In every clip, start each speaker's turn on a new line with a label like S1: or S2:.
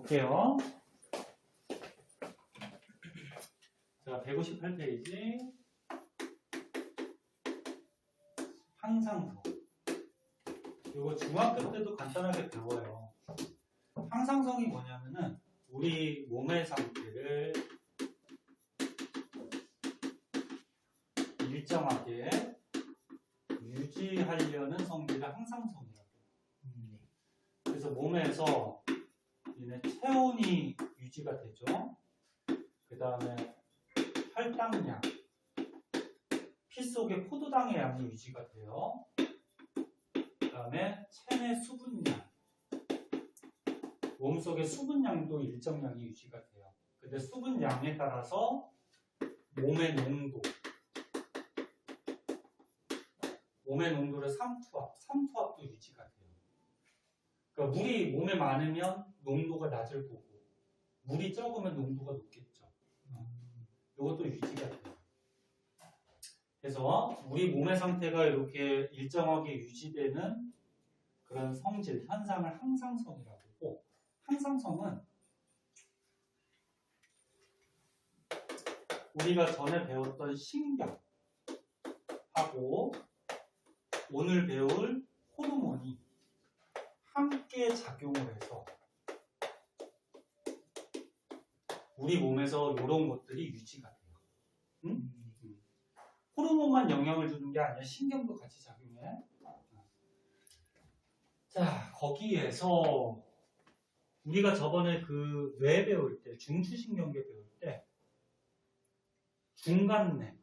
S1: 볼게요. 자, 158페이지. 항상성. 이거 중학교 때도 간단하게 배워요. 항상성이 뭐냐면은 우리 몸의 상태를 일정하게 유지하려는 성질을 항상성이라고 해요. 그래서 몸에서 얘네 체온이 유지가 되죠. 그 다음에 혈당량, 피 속의 포도당의 양이 유지가 돼요. 그 다음에 체내 수분량, 몸속의 수분량도 일정량이 유지가 돼요. 근데 수분량에 따라서 몸의 농도, 몸의 농도를 삼투압도 유지가 돼요. 그러니까 물이 몸에 많으면 농도가 낮을 거고, 물이 적으면 농도가 높겠죠. 이것도 유지가 돼요. 그래서 우리 몸의 상태가 이렇게 일정하게 유지되는 그런 성질, 현상을 항상성이라고 하고, 항상성은 우리가 전에 배웠던 신경하고 오늘 배울 호르몬이 함께 작용을 해서 우리 몸에서 이런 것들이 유지가 돼요. 응? 호르몬만 영향을 주는 게 아니라 신경도 같이 작용해. 자, 거기에서 우리가 저번에 그 뇌 배울 때, 중추신경계 배울 때 중간뇌,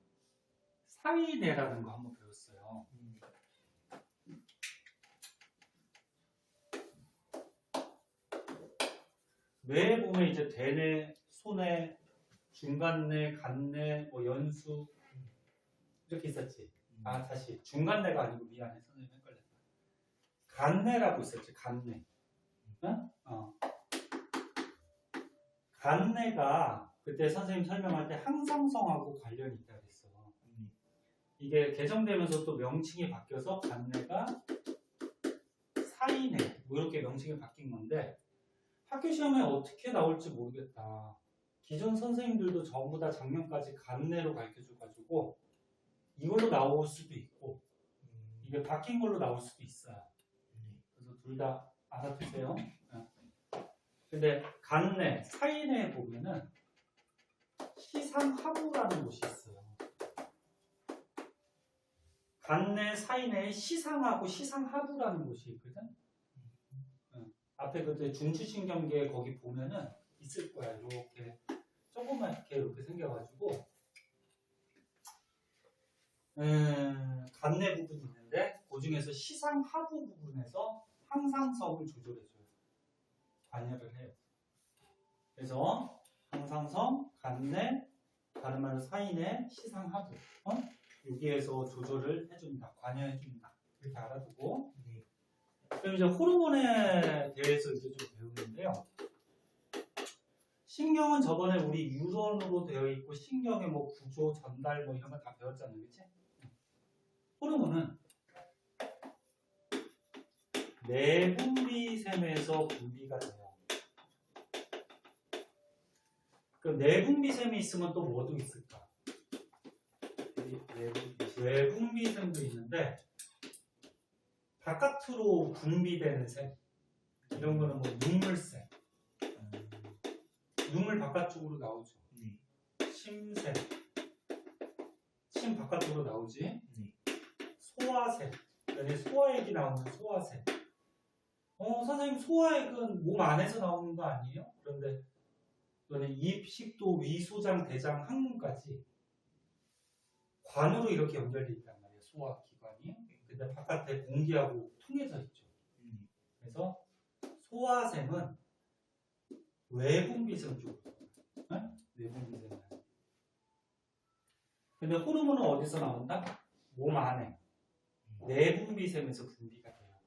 S1: 사이뇌라는 거 한번 배웠어요. 뇌에 보면 이제 대뇌, 소뇌, 중간뇌, 간뇌, 뭐 연수 이렇게 있었지. 아, 다시 중간뇌가 아니고 미안해, 선생님 헷갈렸다. 간뇌라고 있었지. 간뇌. 어? 간뇌가 그때 선생님 설명할 때 항상성하고 관련이 있다 그랬어. 이게 개정되면서 또 명칭이 바뀌어서 간뇌가 사이뇌 뭐 이렇게 명칭이 바뀐 건데 학교 시험에 어떻게 나올지 모르겠다. 기존 선생님들도 전부 다 작년까지 간뇌로 가르쳐줘가지고 이걸로 나올 수도 있고 이게 바뀐 걸로 나올 수도 있어요. 그래서 둘 다 알아두세요. 근데 간뇌, 사이뇌에 보면은 시상하부라는 곳이 있어요. 간뇌, 사이뇌에 시상하고 시상하부라는 곳이 있거든. 앞에 그때 중추신경계 거기 보면은 있을 거야. 이렇게 조그맣게 이렇게 생겨가지고 간뇌 부분이 있는데 그 중에서 시상하부 부분에서 항상성을 조절해줘요. 관여를 해요. 그래서 항상성, 간뇌, 다른 말로 사이뇌, 시상하부 여기에서 조절을 해줍니다. 관여해줍니다. 이렇게 알아두고 그럼 이제 호르몬에 대해서 이제 좀 배우는데요. 신경은 저번에 우리 유전으로 되어 있고 신경의 뭐 구조, 전달 뭐 이런 거 다 배웠잖아요. 그치? 호르몬은 내분비샘에서 분비가 돼요. 그 내분비샘이 있으면 또 뭐도 있을까? 내분비샘도 있는데 바깥으로 분비되는 샘 이런 거는 뭐 눈물샘 눈물 바깥쪽으로 나오죠. 침샘 침 바깥쪽으로 나오지. 소화샘 그러니까 소화액이 나오는 소화샘 선생님 소화액은 몸 안에서 나오는 거 아니에요? 그런데 입, 식도, 위, 소장, 대장, 항문까지 관으로 이렇게 연결되어 있단 말이에요. 소화기관이. 근데 바깥에 공기하고 통해져 있죠. 그래서 소화샘은 외분비샘 쪽으로. 내분비샘은. 근데 호르몬은 어디서 나온다? 몸 안에. 내분비샘에서 분비가 돼요.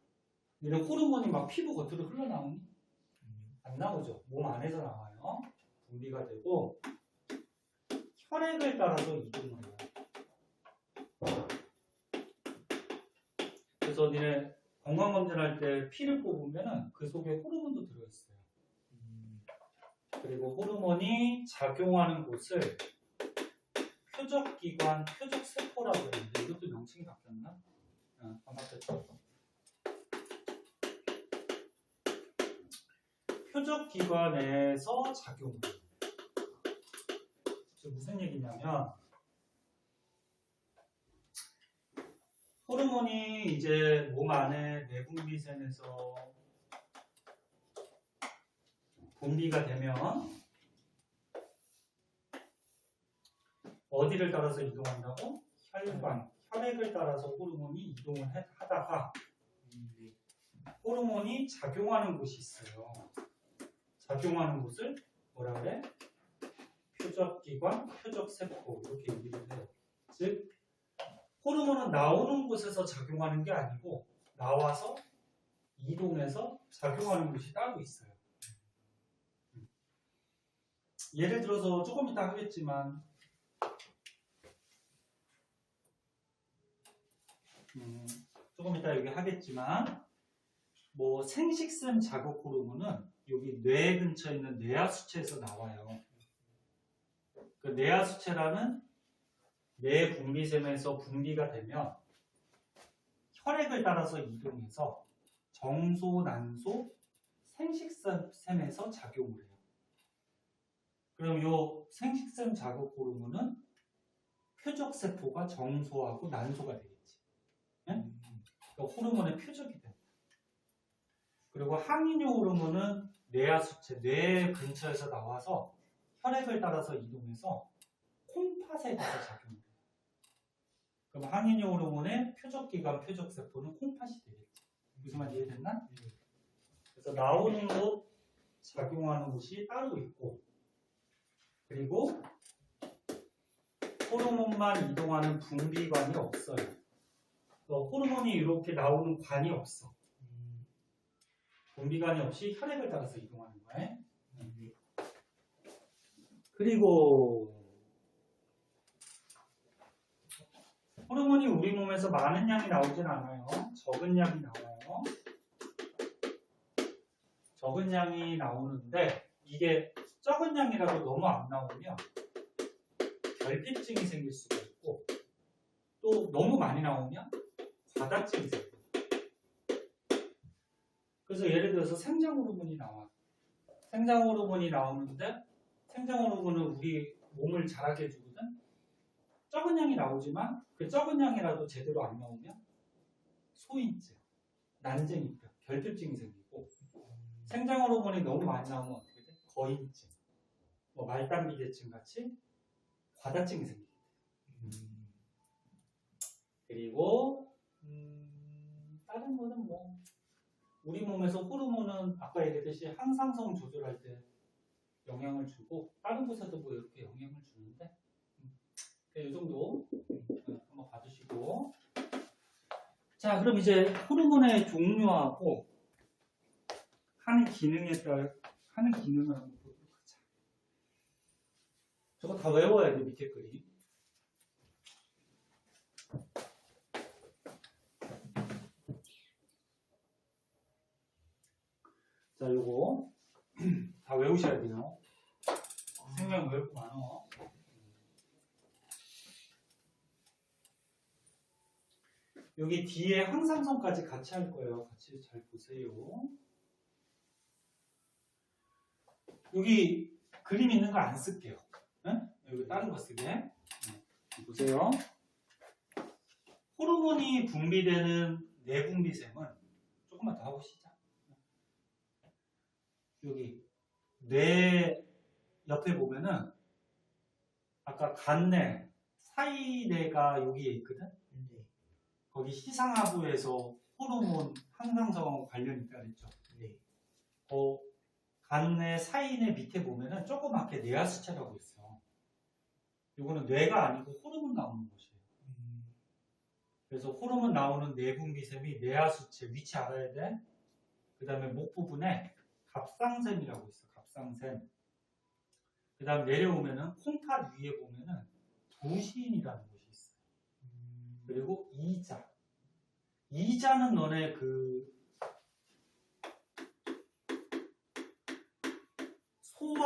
S1: 근데 호르몬이 막 피부 겉으로 흘러나오니? 안 나오죠. 몸 안에서 나와요. 분비가 되고 혈액을 따라서 이동을 해요. 그래서 니네 건강검진할 때 피를 뽑으면 그 속에 호르몬도 들어있어요. 그리고 호르몬이 작용하는 곳을 표적기관, 표적세포라고 하는데 이것도 명칭이 바뀌었나? 안 바뀌었죠. 표적기관에서 작용을 해요. 무슨 얘기냐면 호르몬이 이제 몸 안에 내분비샘에서 분비가 되면 어디를 따라서 이동한다고? 혈관, 혈액을 따라서 호르몬이 이동을 하다가 호르몬이 작용하는 곳이 있어요. 작용하는 곳을 뭐라 그래? 표적기관, 표적세포 이렇게 얘기를 해요. 즉 호르몬은 나오는 곳에서 작용하는 게 아니고 나와서 이동해서 작용하는 곳이 따로 있어요. 예를 들어서 조금 이따 하겠지만 조금 이따 여기 하겠지만 뭐 생식샘 자극 호르몬은 여기 뇌 근처에 있는 뇌하수체에서 나와요. 그 뇌하수체라는 뇌 분비샘에서 분비가 되면 혈액을 따라서 이동해서 정소, 난소, 생식샘에서 작용을 해요. 그럼 이 생식샘 자극 호르몬은 표적세포가 정소하고 난소가 되겠지. 네? 그러니까 호르몬의 표적이 됩니다. 그리고 항인효 호르몬은 뇌하수체, 뇌 근처에서 나와서 혈액을 따라서 이동해서 콩팥에 가서 작용해요. 그럼 항인효 호르몬의 표적기관, 표적세포는 콩팥이 되겠지. 무슨 말 이해됐나? 그래서 나오는 곳, 작용하는 곳이 따로 있고 그리고 호르몬만 이동하는 분비관이 없어요. 호르몬이 이렇게 나오는 관이 없어. 분비관이 없이 혈액을 따라서 이동하는 거예요. 그리고 호르몬이 우리 몸에서 많은 양이 나오진 않아요. 적은 양이 나와요. 적은 양이 나오는데 이게 적은 양이라도 너무 안 나오면 결핍증이 생길 수가 있고 또 너무 많이 나오면 과다증이 생겨요. 그래서 예를 들어서 생장 호르몬이 나와. 생장 호르몬이 나오는데 생장 호르몬은 우리 몸을 자라게 해주거든. 적은 양이 나오지만 그 적은 양이라도 제대로 안 나오면 소인증, 난쟁이병, 결핍증이 생기고 생장 호르몬이 너무 많이 나오면 어떻게 돼? 거인증, 뭐 말단비대증 같이 과다증이 생기게 돼요. 그리고 다른 거는 뭐 우리 몸에서 호르몬은 아까 얘기했듯이 항상성 조절할 때 영향을 주고 다른 곳에도 뭐 이렇게 영향을 주는데 이 정도 한번 봐주시고 자 그럼 이제 호르몬의 종류하고 하는 기능에 따라 하는 기능을 한번 보도록 하자. 저거 다 외워야 돼 밑에 그림. 자 요거 다 외우셔야 돼요. 생명 외울 거 많어. 여기 뒤에 항상성까지 같이 할 거예요. 같이 잘 보세요. 여기 그림 있는 거 안 쓸게요. 응? 여기 다른 거 쓰게. 보세요. 호르몬이 분비되는 내분비샘은 조금만 더 하고 시작. 여기 뇌 옆에 보면은 아까 간내, 사이뇌가 여기에 있거든. 거기 시상하부에서 호르몬 항상성하고 관련이 있다 그랬죠. 간내, 사이뇌 밑에 보면은 조그맣게 뇌하수체라고 있어. 이거는 뇌가 아니고 호르몬 나오는 곳이에요. 그래서 호르몬 나오는 내분비샘이 뇌하수체 위치 알아야 돼. 그 다음에 목 부분에 갑상샘이라고 있어. 갑상샘. 그 다음 내려오면은 콩팥 위에 보면은 부신이라는 곳이 있어. 그리고 이자. 이자는 너네 그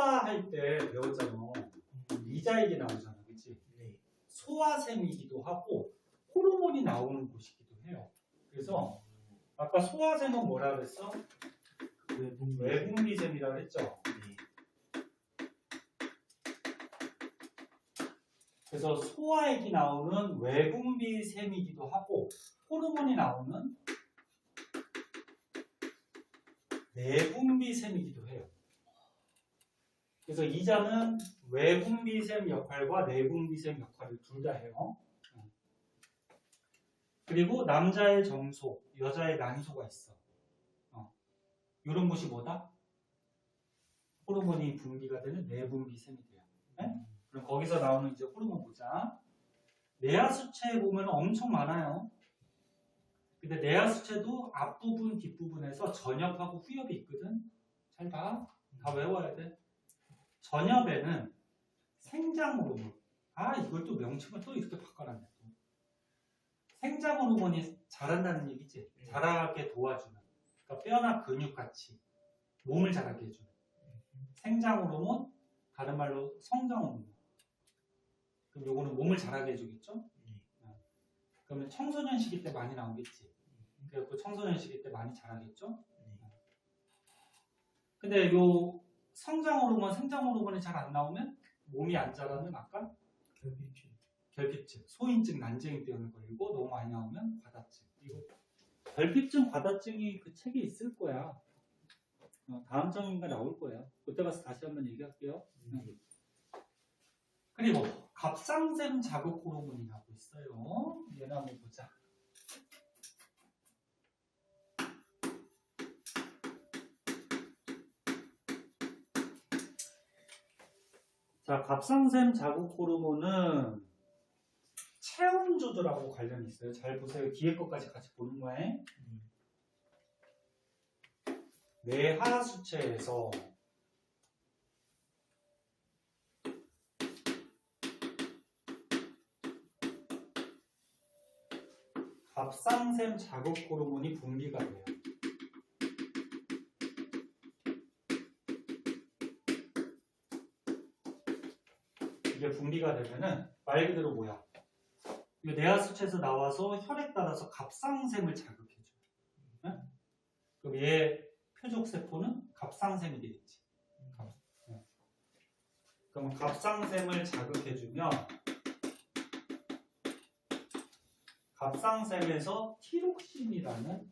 S1: 소화할 때 배웠잖아. 이자액이 나오잖아, 그렇지?
S2: 네.
S1: 소화샘이기도 하고 호르몬이 나오는 곳이기도 해요. 그래서 아까 소화샘은 뭐라 그랬어? 외분비샘이라고 했죠.
S2: 네.
S1: 그래서 소화액이 나오는 외분비샘이기도 하고 호르몬이 나오는 내분비샘이기도 해요. 그래서 이자는 외분비샘 역할과 내분비샘 역할을 둘 다 해요. 그리고 남자의 정소, 여자의 난소가 있어. 이런 곳이 뭐다? 호르몬이 분비가 되는 내분비샘이 돼요. 네? 그럼 거기서 나오는 이제 호르몬 보자. 내하수체에 보면 엄청 많아요. 근데 내하수체도 앞부분, 뒷부분에서 전엽하고 후엽이 있거든. 잘 봐. 다 외워야 돼. 전엽에는 생장 호르몬. 이걸 또 명칭을 또 이렇게 바꿔놨네. 생장 호르몬이 자란다는 얘기지. 자라게 도와주는. 그러니까 뼈나 근육 같이 몸을 자라게 해주는. 생장 호르몬, 다른 말로 성장 호르몬. 그럼 요거는 몸을 자라게 해주겠죠? 그러면 청소년 시기 때 많이 나오겠지. 그래서 청소년 시기 때 많이 자라겠죠? 근데 요 성장 호르몬, 생장 호르몬이 잘 안 나오면 몸이 안 자라는 아까 결핍증, 소인증, 난쟁이 때문에 걸리고 너무 많이 나오면 과다증. 이거 결핍증, 과다증이 그 책에 있을 거야. 다음 장인가 나올 거야. 그때 가서 다시 한번 얘기할게요. 그리고 갑상샘 자극 호르몬이라고 있어요. 얘는 한번 보자. 자, 갑상샘 자극 호르몬은 체온 조절하고 관련이 있어요. 잘 보세요. 뒤에 것까지 같이 보는 거예요. 내하수체에서 갑상샘 자극 호르몬이 분비가 돼요. 이게 분비가 되면은 말 그대로 뭐야? 이 내하수체에서 나와서 혈액 따라서 갑상샘을 자극해줘요. 네? 그럼 얘 표적세포는 갑상샘이 되겠지. 그럼 갑상샘을 자극해주면 갑상샘에서 티록신이라는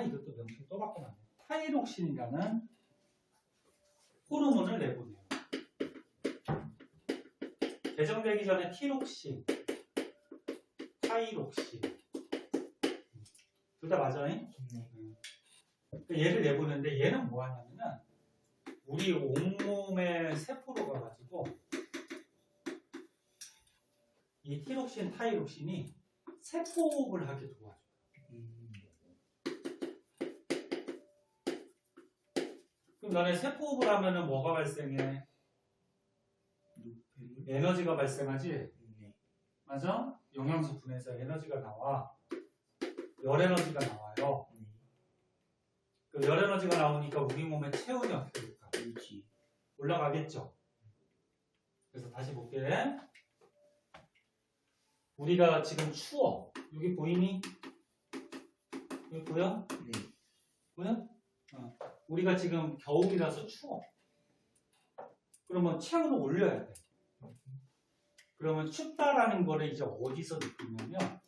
S1: 이것도 명칭 또 바꿔놨네. 타이록신이라는 호르몬을 내보내요. 개정되기 전에 티록신, 타이록신 둘 다 맞아요? 얘를 내보는데 얘는 뭐 하냐면은 우리 온몸의 세포로 가가지고 이 티록신, 타이록신이 세포호흡을 하게 도와줘요. 그럼 너네 세포호흡을 하면은 뭐가 발생해? 에너지가 발생하지? 맞아? 영양소 분해서 에너지가 나와. 열 에너지가 나와요. 그 열 에너지가 나오니까 우리 몸의 체온이 어떻게 될까? 올라가겠죠? 그래서 다시 볼게. 우리가 지금 추워. 여기 보이니? 여기 보여?
S2: 네.
S1: 보여? 우리가 지금 겨울이라서 추워. 그러면 체온을 올려야 돼. 그러면 춥다라는 거를 이제 어디서 느끼냐면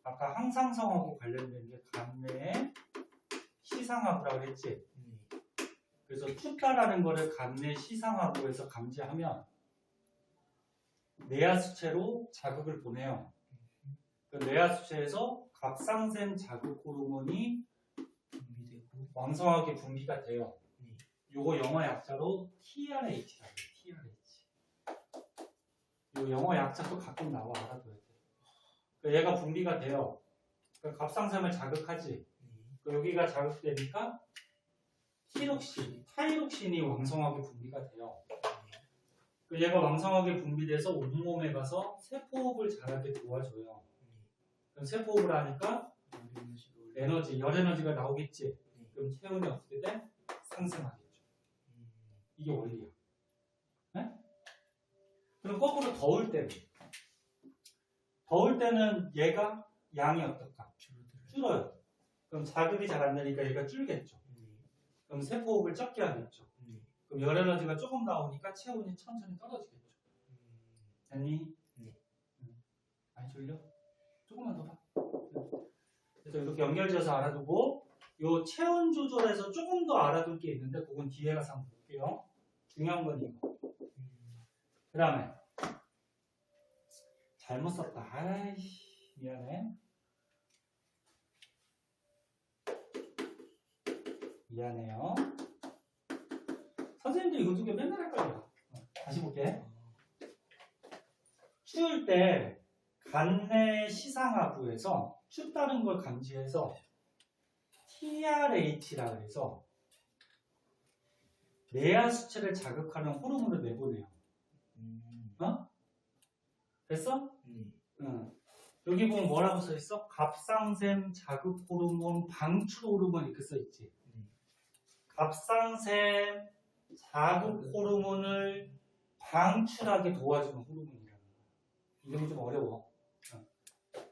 S1: 아까 항상성하고 관련된 게 간내 시상하고라고 했지. 그래서 춥다라는 거를 간내 시상하고에서 감지하면 내하수체로 자극을 보내요. 그 내하수체에서 갑상샘 자극 호르몬이 왕성하게 분비가 돼요. 요거 영어 약자로 TRH라고 해요. TRH. 요 영어 약자도 가끔 나와. 알아둬야 돼. 그러니까 얘가 분비가 돼요. 그러니까 갑상샘을 자극하지. 여기가 자극되니까 티록신, 타이록신이 왕성하게 분비가 돼요. 얘가 왕성하게 분비돼서 온몸에 가서 세포호흡을 잘하게 도와줘요. 그럼 세포호흡을 하니까 에너지, 열 에너지가 나오겠지. 그럼 체온이 어떻게 돼? 상승하겠죠. 이게 원리야. 거꾸로 더울 때는 얘가 양이 어떨까? 줄어요. 그럼 자극이 잘 안 되니까 얘가 줄겠죠. 그럼 세포호흡을 적게 하겠죠. 그럼 열 에너지가 조금 나오니까 체온이 천천히 떨어지겠죠. 됐니? 많이 졸려? 조금만 더 봐. 그래서 이렇게 연결지어서 알아두고 요 체온 조절에서 조금 더 알아둘 게 있는데 그건 뒤에 가서 한번 볼게요. 중요한 건 이거. 그 다음에 잘못 썼다. 아이씨 미안해. 미안해요. 선생님도 이거 두 개 맨날 헷갈려. 다시 볼게. 추울 때 간내 시상하부에서 춥다는 걸 감지해서 TRH라 해서 내하 수치를 자극하는 호르몬을 내보내요. 어? 됐어? 응. 여기 보면 뭐라고 써 있어? 갑상샘 자극 호르몬, 방출 호르몬 이렇게 써 있지. 갑상샘 자극 호르몬을 방출하게 도와주는 호르몬이라는 거야. 이름이 좀 어려워.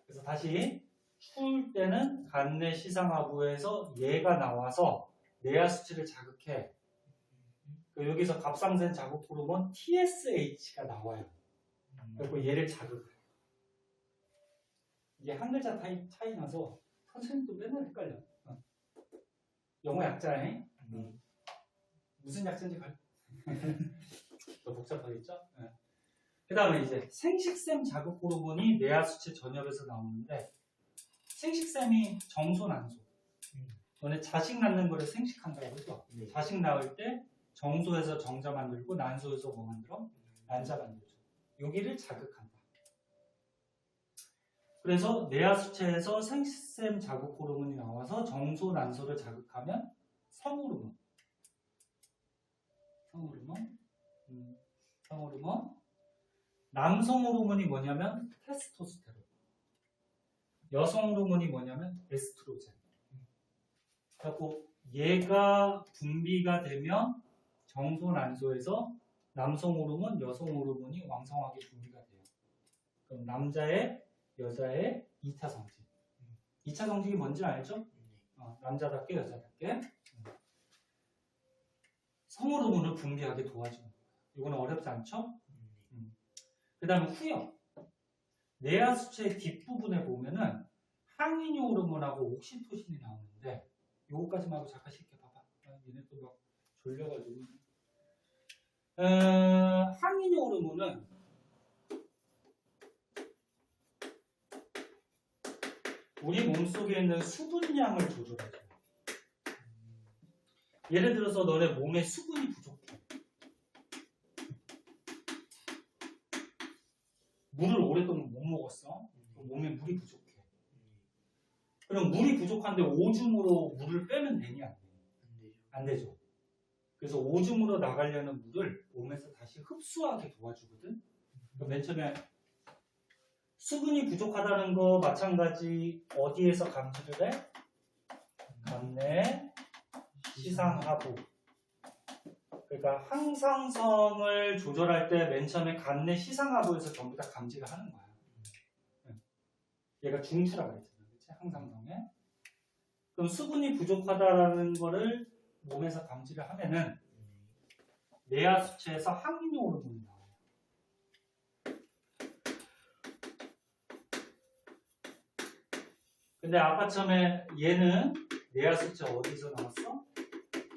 S1: 그래서 다시 추울 때는 간내 시상하부에서 얘가 나와서 내하 수치를 자극해. 여기서 갑상샘 자극 호르몬 TSH가 나와요. 그리고 얘를 자극해. 이게 한 글자 차이 나서 선생님도 맨날 헷갈려. 영어 약자에 무슨 약자인지 더 복잡하겠죠? 그 다음에 이제 생식샘 자극 호르몬이 내하 수치 전엽에서 나오는데 생식샘이 정소 난소. 너네 자식 낳는 거를 생식한다고 그러죠? 자식 낳을 때 정소에서 정자 만들고 난소에서 뭐 만들어? 난자 만들죠. 여기를 자극한다. 그래서 내하 수체에서 생식샘 자극 호르몬이 나와서 정소, 난소를 자극하면 성호르몬. 성호르몬. 남성 호르몬이 뭐냐면 테스토스테론. 여성 호르몬이 뭐냐면 에스트로겐. 그리고 얘가 분비가 되면 정소, 난소에서 남성 호르몬, 여성 호르몬이 왕성하게 분비가 돼요. 그럼 남자의, 여자의 2차 성징. 2차 성징이 뭔지 알죠? 남자답게, 여자답게. 성호르몬을 분비하게 도와주는 거예요. 이거는 어렵지 않죠? 그 다음에 후엽. 내하 수체 뒷부분에 보면은 항인효 호르몬하고 옥시토신이 나오는데 요거까지만 하고 잠깐 쉽게 봐봐. 얘네 또 막 졸려가지고. 항인효 호르몬은 우리 몸속에 있는 수분량을 조절해줘요. 예를 들어서 너네 몸에 수분이 부족해. 물을 오랫동안 못 먹었어. 몸에 물이 부족해. 그럼 물이 부족한데 오줌으로 물을 빼면 되니 안 되니? 안 되죠. 그래서 오줌으로 나가려는 물을 몸에서 다시 흡수하게 도와주거든. 맨 처음에 수분이 부족하다는 거 마찬가지 어디에서 감지를 해? 간내 시상하부. 그러니까 항상성을 조절할 때 맨 처음에 간내 시상하부에서 전부 다 감지를 하는 거야. 얘가 중추라고 했잖아. 그치? 항상성에. 그럼 수분이 부족하다라는 거를 몸에서 감지를 하면은 내하 수체에서 항인효 호르몬이 나와요. 근데 아까 처음에 얘는 내하 수체 어디서 나왔어?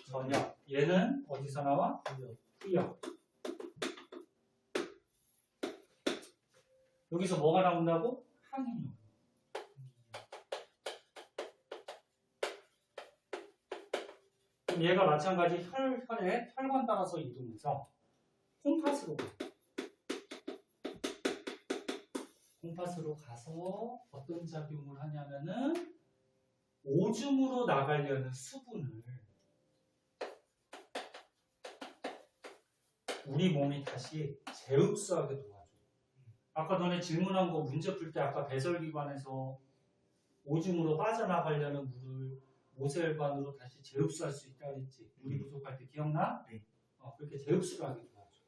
S1: 전엽. 얘는 어디서 나와? 후엽. 여기서 뭐가 나온다고? 항인효. 그럼 얘가 마찬가지 혈에 혈관 따라서 이동해서 콩팥으로 가. 콩팥으로 가서 어떤 작용을 하냐면은 오줌으로 나가려는 수분을 우리 몸이 다시 재흡수하게 도와줘. 아까 너네 질문한 거 문제 풀 때 아까 배설기관에서 오줌으로 빠져나가려는 물을 모세혈관으로 다시 재흡수할 수 있다고 했지. 물이 부족할 때 기억나? 그렇게 재흡수를 하게 도와줘.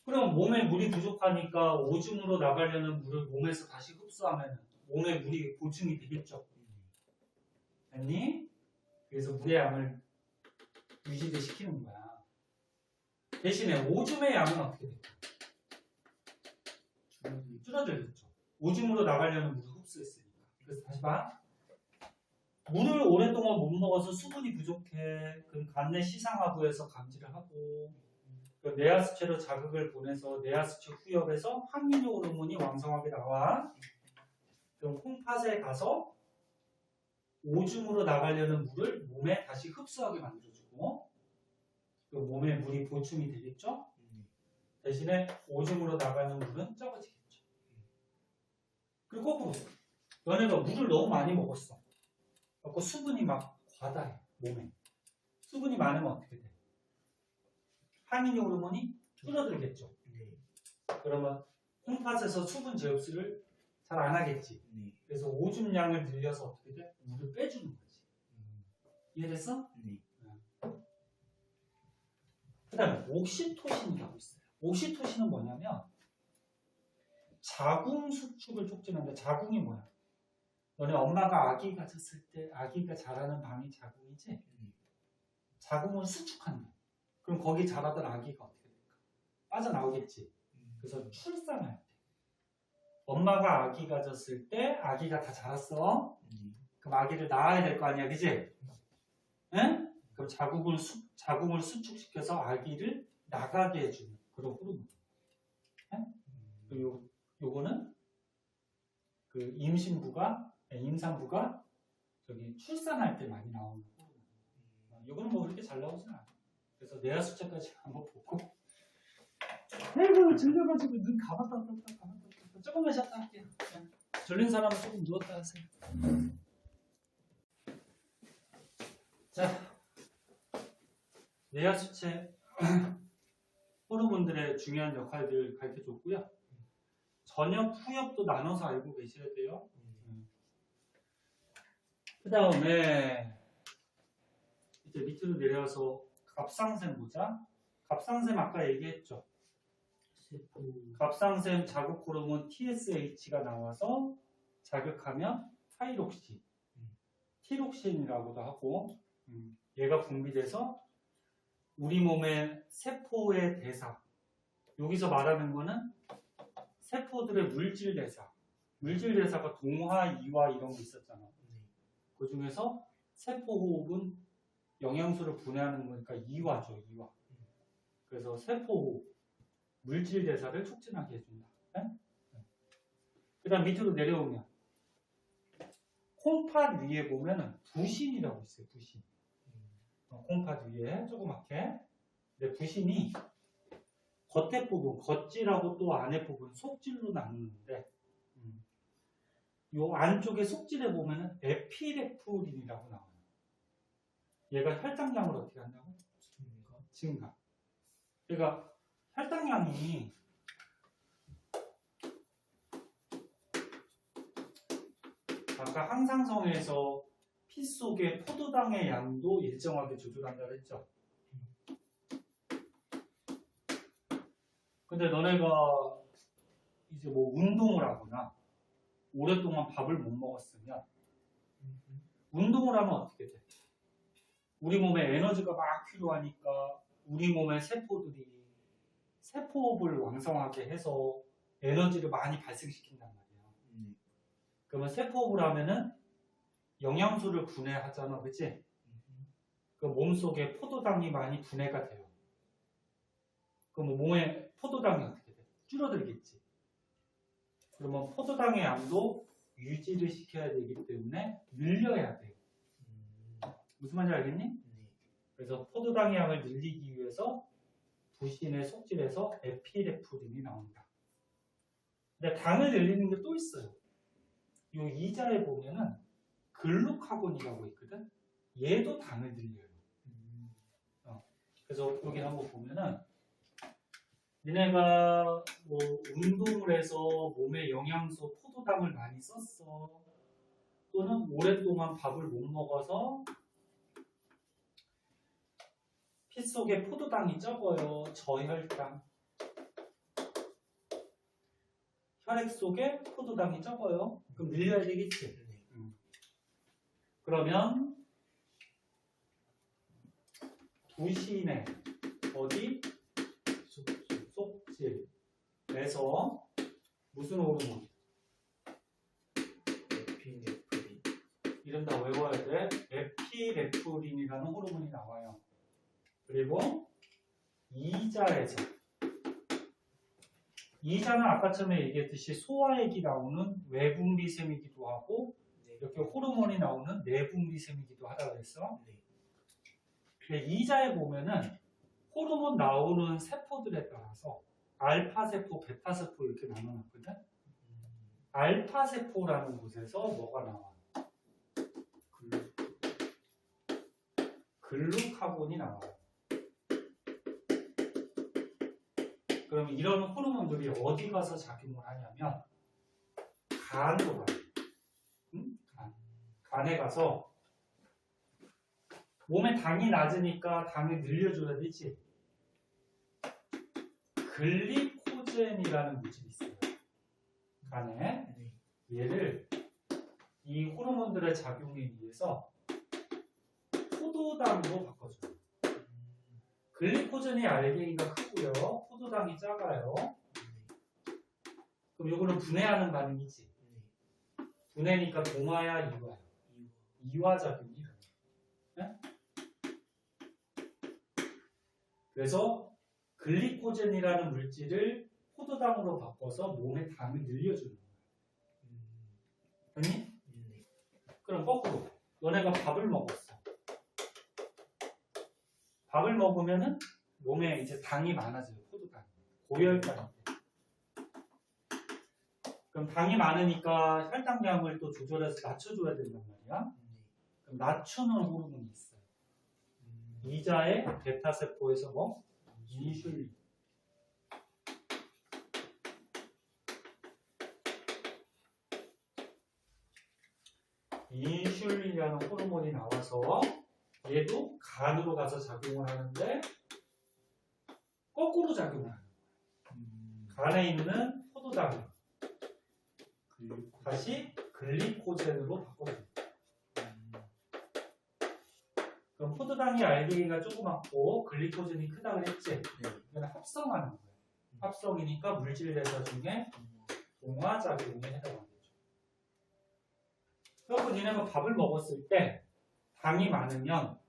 S1: 그럼 몸에 물이 부족하니까 오줌으로 나가려는 물을 몸에서 다시 흡수하면 몸에 물이 보충이 되겠죠. 아니? 그래서 물의 양을 유지를 시키는 거야. 대신에 오줌의 양은 어떻게 될까? 줄어들겠죠. 오줌으로 나가려는 물을 흡수했으니까. 그래서 다시 봐. 물을 오랫동안 못 먹어서 수분이 부족해. 그럼 간내 시상하부에서 감지를 하고 그 내하수체로 자극을 보내서 내하수체 후엽에서 항민효 호르몬이 왕성하게 나와. 그럼 콩팥에 가서 오줌으로 나가려는 물을 몸에 다시 흡수하게 만들어주고 그 몸에 물이 보충이 되겠죠? 대신에 오줌으로 나가는 물은 적어지겠죠. 그리고 거꾸로 너네가 물을 너무 많이 먹었어. 그래서 수분이 막 과다해 몸에. 수분이 많으면 어떻게 돼? 항민효 호르몬이 줄어들겠죠. 그러면 콩팥에서 수분 제흡수를 잘 안 하겠지. 그래서 오줌량을 늘려서 어떻게 돼? 물을 빼주는 거지. 이해됐어? 그 다음에 옥시토신이라고 있어요. 옥시토신은 뭐냐면 자궁 수축을 촉진하는데 자궁이 뭐야? 너네 엄마가 아기 가졌을 때 아기가 자라는 방이 자궁이지? 자궁을 수축한다. 그럼 거기 자라던 아기가 어떻게 될까? 빠져나오겠지. 그래서 출산할 때 엄마가 아기 가졌을 때 아기가 다 자랐어. 그럼 아기를 낳아야 될 거 아니야, 그지? 응? 그럼 자궁을 수축시켜서 아기를 나가게 해주는 그런 호르몬. 응? 요거는 그 임산부가 저기 출산할 때 많이 나오는 호르몬. 요거는 뭐 그렇게 잘 나오진 않아. 그래서 내하수체까지 한번 보고. 아이고 졸려가지고 눈 감았다 조금만 쉬었다 할게요. 졸린 사람은 조금 누웠다 하세요. 자, 내하수체 호르몬들의 중요한 역할들을 가르쳐줬고요. 전엽, 후엽도 나눠서 알고 계셔야 돼요. 그 다음에 이제 밑으로 내려와서 갑상샘 보자. 갑상샘 아까 얘기했죠. 갑상샘 자극 호르몬 TSH가 나와서 자극하면 타이록신, 티록신이라고도 하고 얘가 분비돼서 우리 몸의 세포의 대사, 여기서 말하는 거는 세포들의 물질 대사가 동화, 이화 이런 거 있었잖아. 그 중에서 세포 호흡은 영양소를 분해하는 거니까 이화죠, 이화. 그래서 세포 호흡, 물질 대사를 촉진하게 해준다. 그 다음 밑으로 내려오면 콩팥 위에 보면은 부신이라고 있어요. 부신. 콩팥 위에 조그맣게. 근데 부신이 겉에 부분, 겉질하고 또 안에 부분, 속질로 나누는데 요 안쪽에 속질에 보면은 에피레프린이라고 나와요. 얘가 혈당량을 어떻게 한다고? 증가. 그러니까 혈당량이 아까 항상성에서 피 속의 포도당의 양도 일정하게 조절한다고 했죠. 근데 너네가 이제 뭐 운동을 하거나 오랫동안 밥을 못 먹었으면 운동을 하면 어떻게 돼? 우리 몸에 에너지가 막 필요하니까 우리 몸의 세포들이 세포호흡을 왕성하게 해서 에너지를 많이 발생시킨단 말이야. 그러면 세포호흡을 하면은 영양소를 분해하잖아, 그치? 그 몸속에 포도당이 많이 분해가 돼요. 그럼 몸에 포도당이 어떻게 돼? 줄어들겠지. 그러면 포도당의 양도 유지를 시켜야 되기 때문에 늘려야 돼요. 무슨 말인지 알겠니? 그래서 포도당의 양을 늘리기 위해서 부신의 속질에서 에피레프린이 나온다. 근데 당을 늘리는 게 또 있어요. 이 이자에 보면은 글루카곤이라고 있거든. 얘도 당을 늘려요. 그래서 여기 한번 보면은 니네가 뭐 운동을 해서 몸에 영양소 포도당을 많이 썼어. 또는 오랫동안 밥을 못 먹어서 피 속에 포도당이 적어요. 저혈당. 혈액 속에 포도당이 적어요. 그럼 늘려야 되겠지. 그러면 부신의 어디 속질에서 무슨 호르몬?
S2: 에피네프린.
S1: 이름 다 외워야 돼. 에피네프린이라는 호르몬이 나와요. 그리고 이자에서 이자는 아까 전에 얘기했듯이 소화액이 나오는 외분비샘이기도 하고
S2: 네.
S1: 이렇게 호르몬이 나오는 내분비샘이기도 하다 그랬어.
S2: 네.
S1: 근데 이자에 보면은 호르몬 나오는 세포들에 따라서 알파 세포, 베타 세포 이렇게 나눠놨거든. 알파 세포라는 곳에서 뭐가 나와? 글루카곤이 나와요. 그럼 이런 호르몬들이 어디 가서 작용을 하냐면 간으로 가요. 응? 간에 가서 몸에 당이 낮으니까 당을 늘려줘야 되지. 글리코젠이라는 물질이 있어요. 간에
S2: 네.
S1: 얘를 이 호르몬들의 작용에 의해서 포도당으로 바꿔줘요. 글리코젠이 알갱이가 크고요. 포도당이 작아요. 그럼 이거는 분해하는 반응이지. 분해니까 동화야 이화야. 이화작용이 일어나요. 네? 그래서 글리코젠이라는 물질을 포도당으로 바꿔서 몸에 당을 늘려주는 거예요. 됐니? 그럼 거꾸로 너네가 밥을 먹었어. 밥을 먹으면은 몸에 이제 당이 많아져요. 포도당. 고혈당인데. 그럼 당이 많으니까 혈당량을 또 조절해서 낮춰줘야 된단 말이야. 그럼 낮추는 호르몬이 있어요. 이자의 베타 세포에서 뭐? 인슐린. 인슐린이라는 호르몬이 나와서 얘도 간으로 가서 작용을 하는데 거꾸로 작용을 하는 거예요. 간에 있는 포도당을 다시 글리코젠으로 바꿔줍니다. 그럼 포도당이 알갱이가 조그맣고 글리코젠이 크다 그랬지? 이건 합성하는 거예요. 합성이니까 물질 대사 중에 동화작용에 해당하겠죠. 그래서 니네가 밥을 먹었을 때 당이 많으면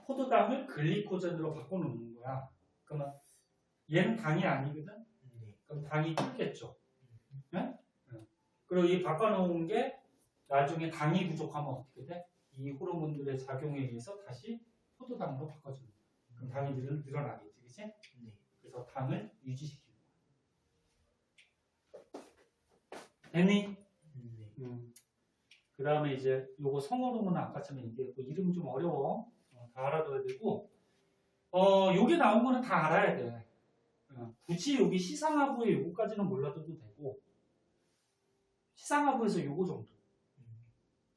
S1: 포도당을 글리코젠으로 바꿔놓는 거야. 그러면 얘는 당이 아니거든? 그럼 당이 끓겠죠. 네? 그리고 이 바꿔놓은 게 나중에 당이 부족하면 어떻게 돼? 이 호르몬들의 작용에 의해서 다시 포도당으로 바꿔주는 거야. 그럼 당이 늘어나겠지, 그치? 그래서 당을 유지시키는 거야. 됐니? 그 다음에 이제 요거 성호르몬은 아까처럼 얘기했고 이름 좀 어려워. 다 알아둬야 되고 요게 나온 거는 다 알아야 돼. 굳이 여기 시상하부에 요거까지는 몰라도 되고 시상하부에서 요거 정도.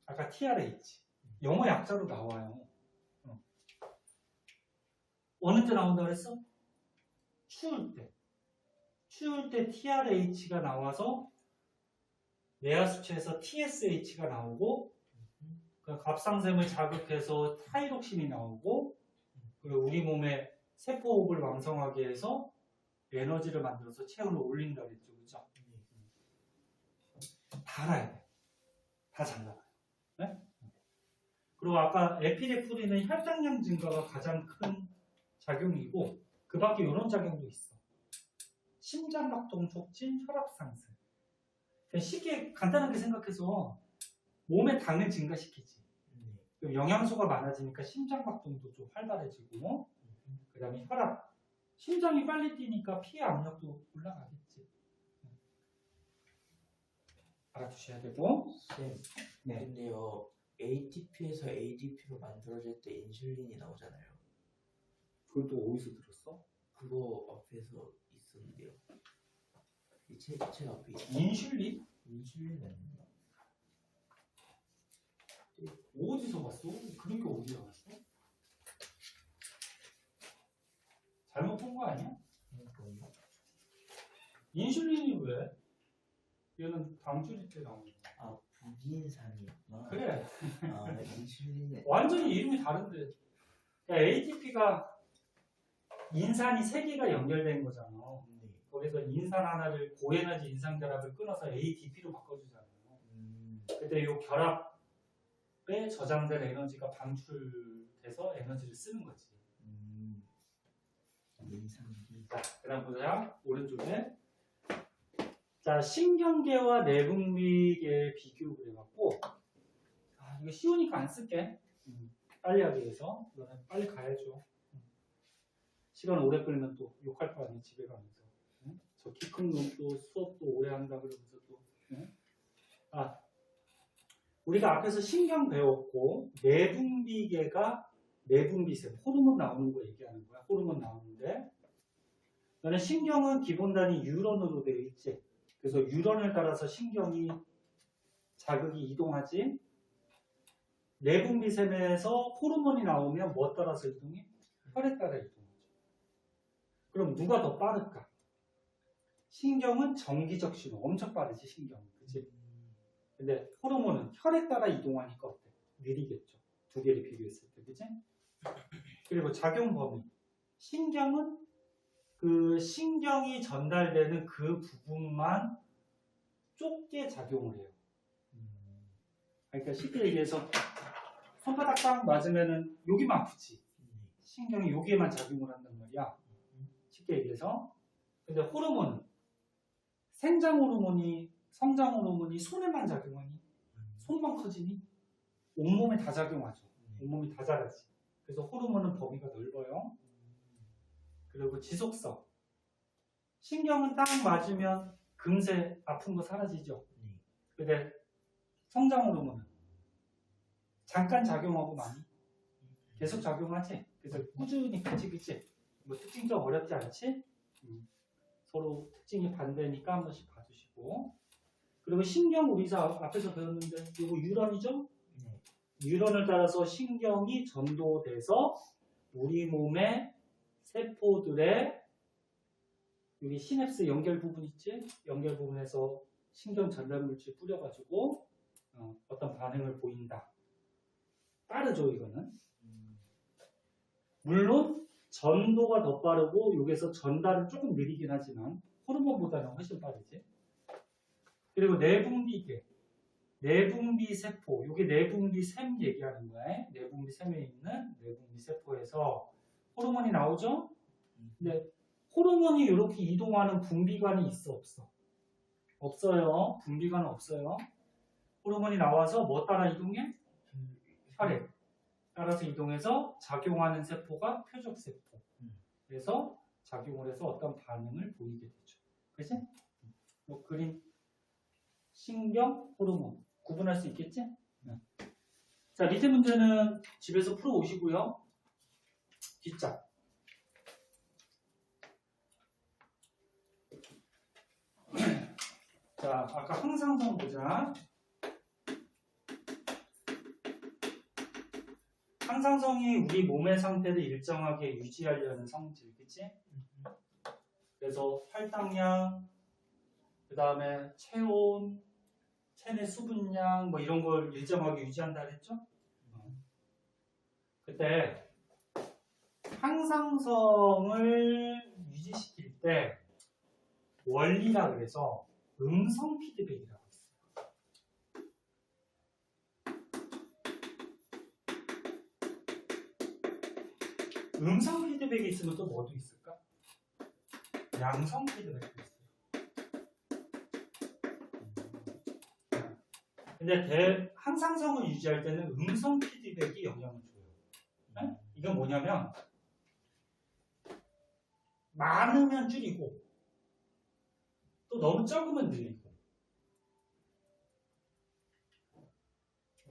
S1: 아까 TRH 영어 약자로 나와요. 어느 때 나온다 그랬어? 추울 때. 추울 때 TRH가 나와서 내하 수치에서 TSH가 나오고 그 갑상샘을 자극해서 타이록신이 나오고 그리고 우리 몸에 세포호흡을 왕성하게 해서 에너지를 만들어서 체온을 올린다 그랬죠. 그죠? 다 알아야 돼. 다 잘 나가요. 네? 그리고 아까 에피네프린은 혈당량 증가가 가장 큰 작용이고 그 밖에 이런 작용도 있어. 심장박동 촉진, 혈압 상승. 쉽게 간단하게 생각해서 몸의 당을 증가시키지. 그럼 영양소가 많아지니까 심장박동도 좀 활발해지고 그 다음에 혈압. 심장이 빨리 뛰니까 피의 압력도 올라가겠지. 알아두셔야 되고. 네.
S2: 근데요, ATP에서 ADP로 만들어질 때 인슐린이 나오잖아요.
S1: 그걸 또 어디서 들었어?
S2: 그거 앞에서 있었는데요. 이 책 앞에
S1: 인슐린?
S2: 인슐린 아닌가?
S1: 어디서 봤어? 그런 게 어디 나왔어? 잘못 본 거 아니야? 인슐린이 왜? 얘는 당줄일 때 나오는 거야.
S2: 아, 부기인산이었구나.
S1: 그래.
S2: 아, 인슐린에.
S1: 완전히 이름이 다른데. 그러니까 ATP가 인산이 3개가 연결된 거잖아.
S2: 네.
S1: 거기서 인산 하나를 고에너지 인산 결합을 끊어서 ATP로 바꿔주잖아요. 근데 이 결합에 저장된 에너지가 방출돼서 에너지를 쓰는 거지.
S2: 인산기.
S1: 자, 그다음 보자. 오른쪽에. 자, 신경계와 내분비계의 비교를 해갖고, 이거 쉬우니까 안 쓸게. 빨리 하기 위해서. 너는 빨리 가야죠. 시간 오래 끌면 또 욕할 거 아니야, 집에 가면서. 응? 저 키 큰 놈 또 수업도 오래 한다 그러면서 또. 응? 우리가 앞에서 신경 배웠고, 내분비계가 내분비세, 호르몬 나오는 거 얘기하는 거야. 호르몬 나오는데. 너는 신경은 기본 단위 뉴런으로 되어 있지. 그래서 뉴런을 따라서 신경이 자극이 이동하지. 내분비샘에서 호르몬이 나오면 뭐 따라서 이동해? 혈에 따라 이동하죠. 그럼 누가 더 빠를까? 신경은 정기적 신호, 엄청 빠르지 신경은, 그치? 근데 호르몬은 혈에 따라 이동하니까 어때? 느리겠죠. 두 개를 비교했을 때, 그치? 그리고 작용 범위. 신경은 그 신경이 전달되는 그 부분만 좁게 작용을 해요. 그러니까 쉽게 얘기해서 손바닥 딱 맞으면은 여기만 아프지. 신경이 여기에만 작용을 한단 말이야. 쉽게 얘기해서. 근데 호르몬은 생장 호르몬이, 성장 호르몬이 손에만 작용하니? 손만 커지니? 온몸에 다 작용하죠. 온몸이 다 자라지. 그래서 호르몬은 범위가 넓어요. 그리고 지속성. 신경은 딱 맞으면 금세 아픈 거 사라지죠. 근데 성장 호르몬은 잠깐 작용하고 많이 계속 작용하지. 그래서 꾸준히 같이, 그치? 뭐 특징 좀 어렵지 않지? 서로 특징이 반대니까 한 번씩 봐주시고. 그리고 신경 우리 앞에서 배웠는데 이거 뉴런이죠? 뉴런을 따라서 신경이 전도돼서 우리 몸의 세포들의 여기 시냅스 연결 부분 있지? 연결 부분에서 신경 전달 물질 뿌려가지고 어떤 반응을 보인다. 빠르죠, 이거는. 물론 전도가 더 빠르고 여기서 전달은 조금 느리긴 하지만 호르몬보다는 훨씬 빠르지. 그리고 내분비계, 내분비세포, 이게 내분비샘 얘기하는 거야. 내분비샘에 있는 내분비세포에서 호르몬이 나오죠? 근데 호르몬이 이렇게 이동하는 분비관이 있어, 없어? 없어요. 분비관은 없어요. 호르몬이 나와서 뭐 따라 이동해? 혈액 따라서 이동해서 작용하는 세포가 표적세포. 그래서 작용을 해서 어떤 반응을 보이게 되죠. 그치? 뭐 그림 신경, 호르몬 구분할 수 있겠지? 네. 자, 밑에 문제는 집에서 풀어 오시고요. 뒷장. 자, 아까 항상성 보자. 항상성이 우리 몸의 상태를 일정하게 유지하려는 성질, 그치? 그래서 혈당량, 그 다음에 체온, 체내 수분량, 뭐 이런 걸 일정하게 유지한다 그랬죠? 그때 항상성을 유지시킬 때 원리라 그래서 음성 피드백이라고 있어요. 음성 피드백이 있으면 또 뭐도 있을까? 양성 피드백도 있어요. 근데 항상성을 유지할 때는 음성 피드백이 영향을 줘요. 네? 이건 뭐냐면 많으면 줄이고 또 너무 적으면 늘리고.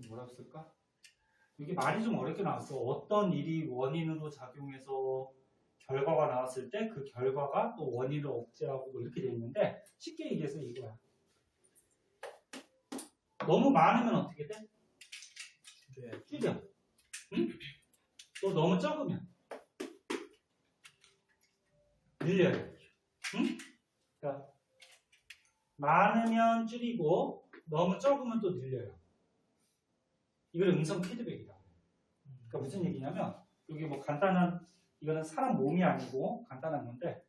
S1: 뭐라고 쓸까? 이게 말이 좀 어렵게 나왔어. 어떤 일이 원인으로 작용해서 결과가 나왔을 때 그 결과가 또 원인을 억제하고 뭐 이렇게 돼 있는데 쉽게 얘기해서 이거야. 너무 많으면 어떻게 돼? 줄여. 응? 또 너무 적으면 늘려요. 응? 그러니까 많으면 줄이고 너무 적으면 또 늘려요. 이걸 음성 피드백이다. 그러니까 무슨 얘기냐면 여기 뭐 간단한 이거는 사람 몸이 아니고 간단한 건데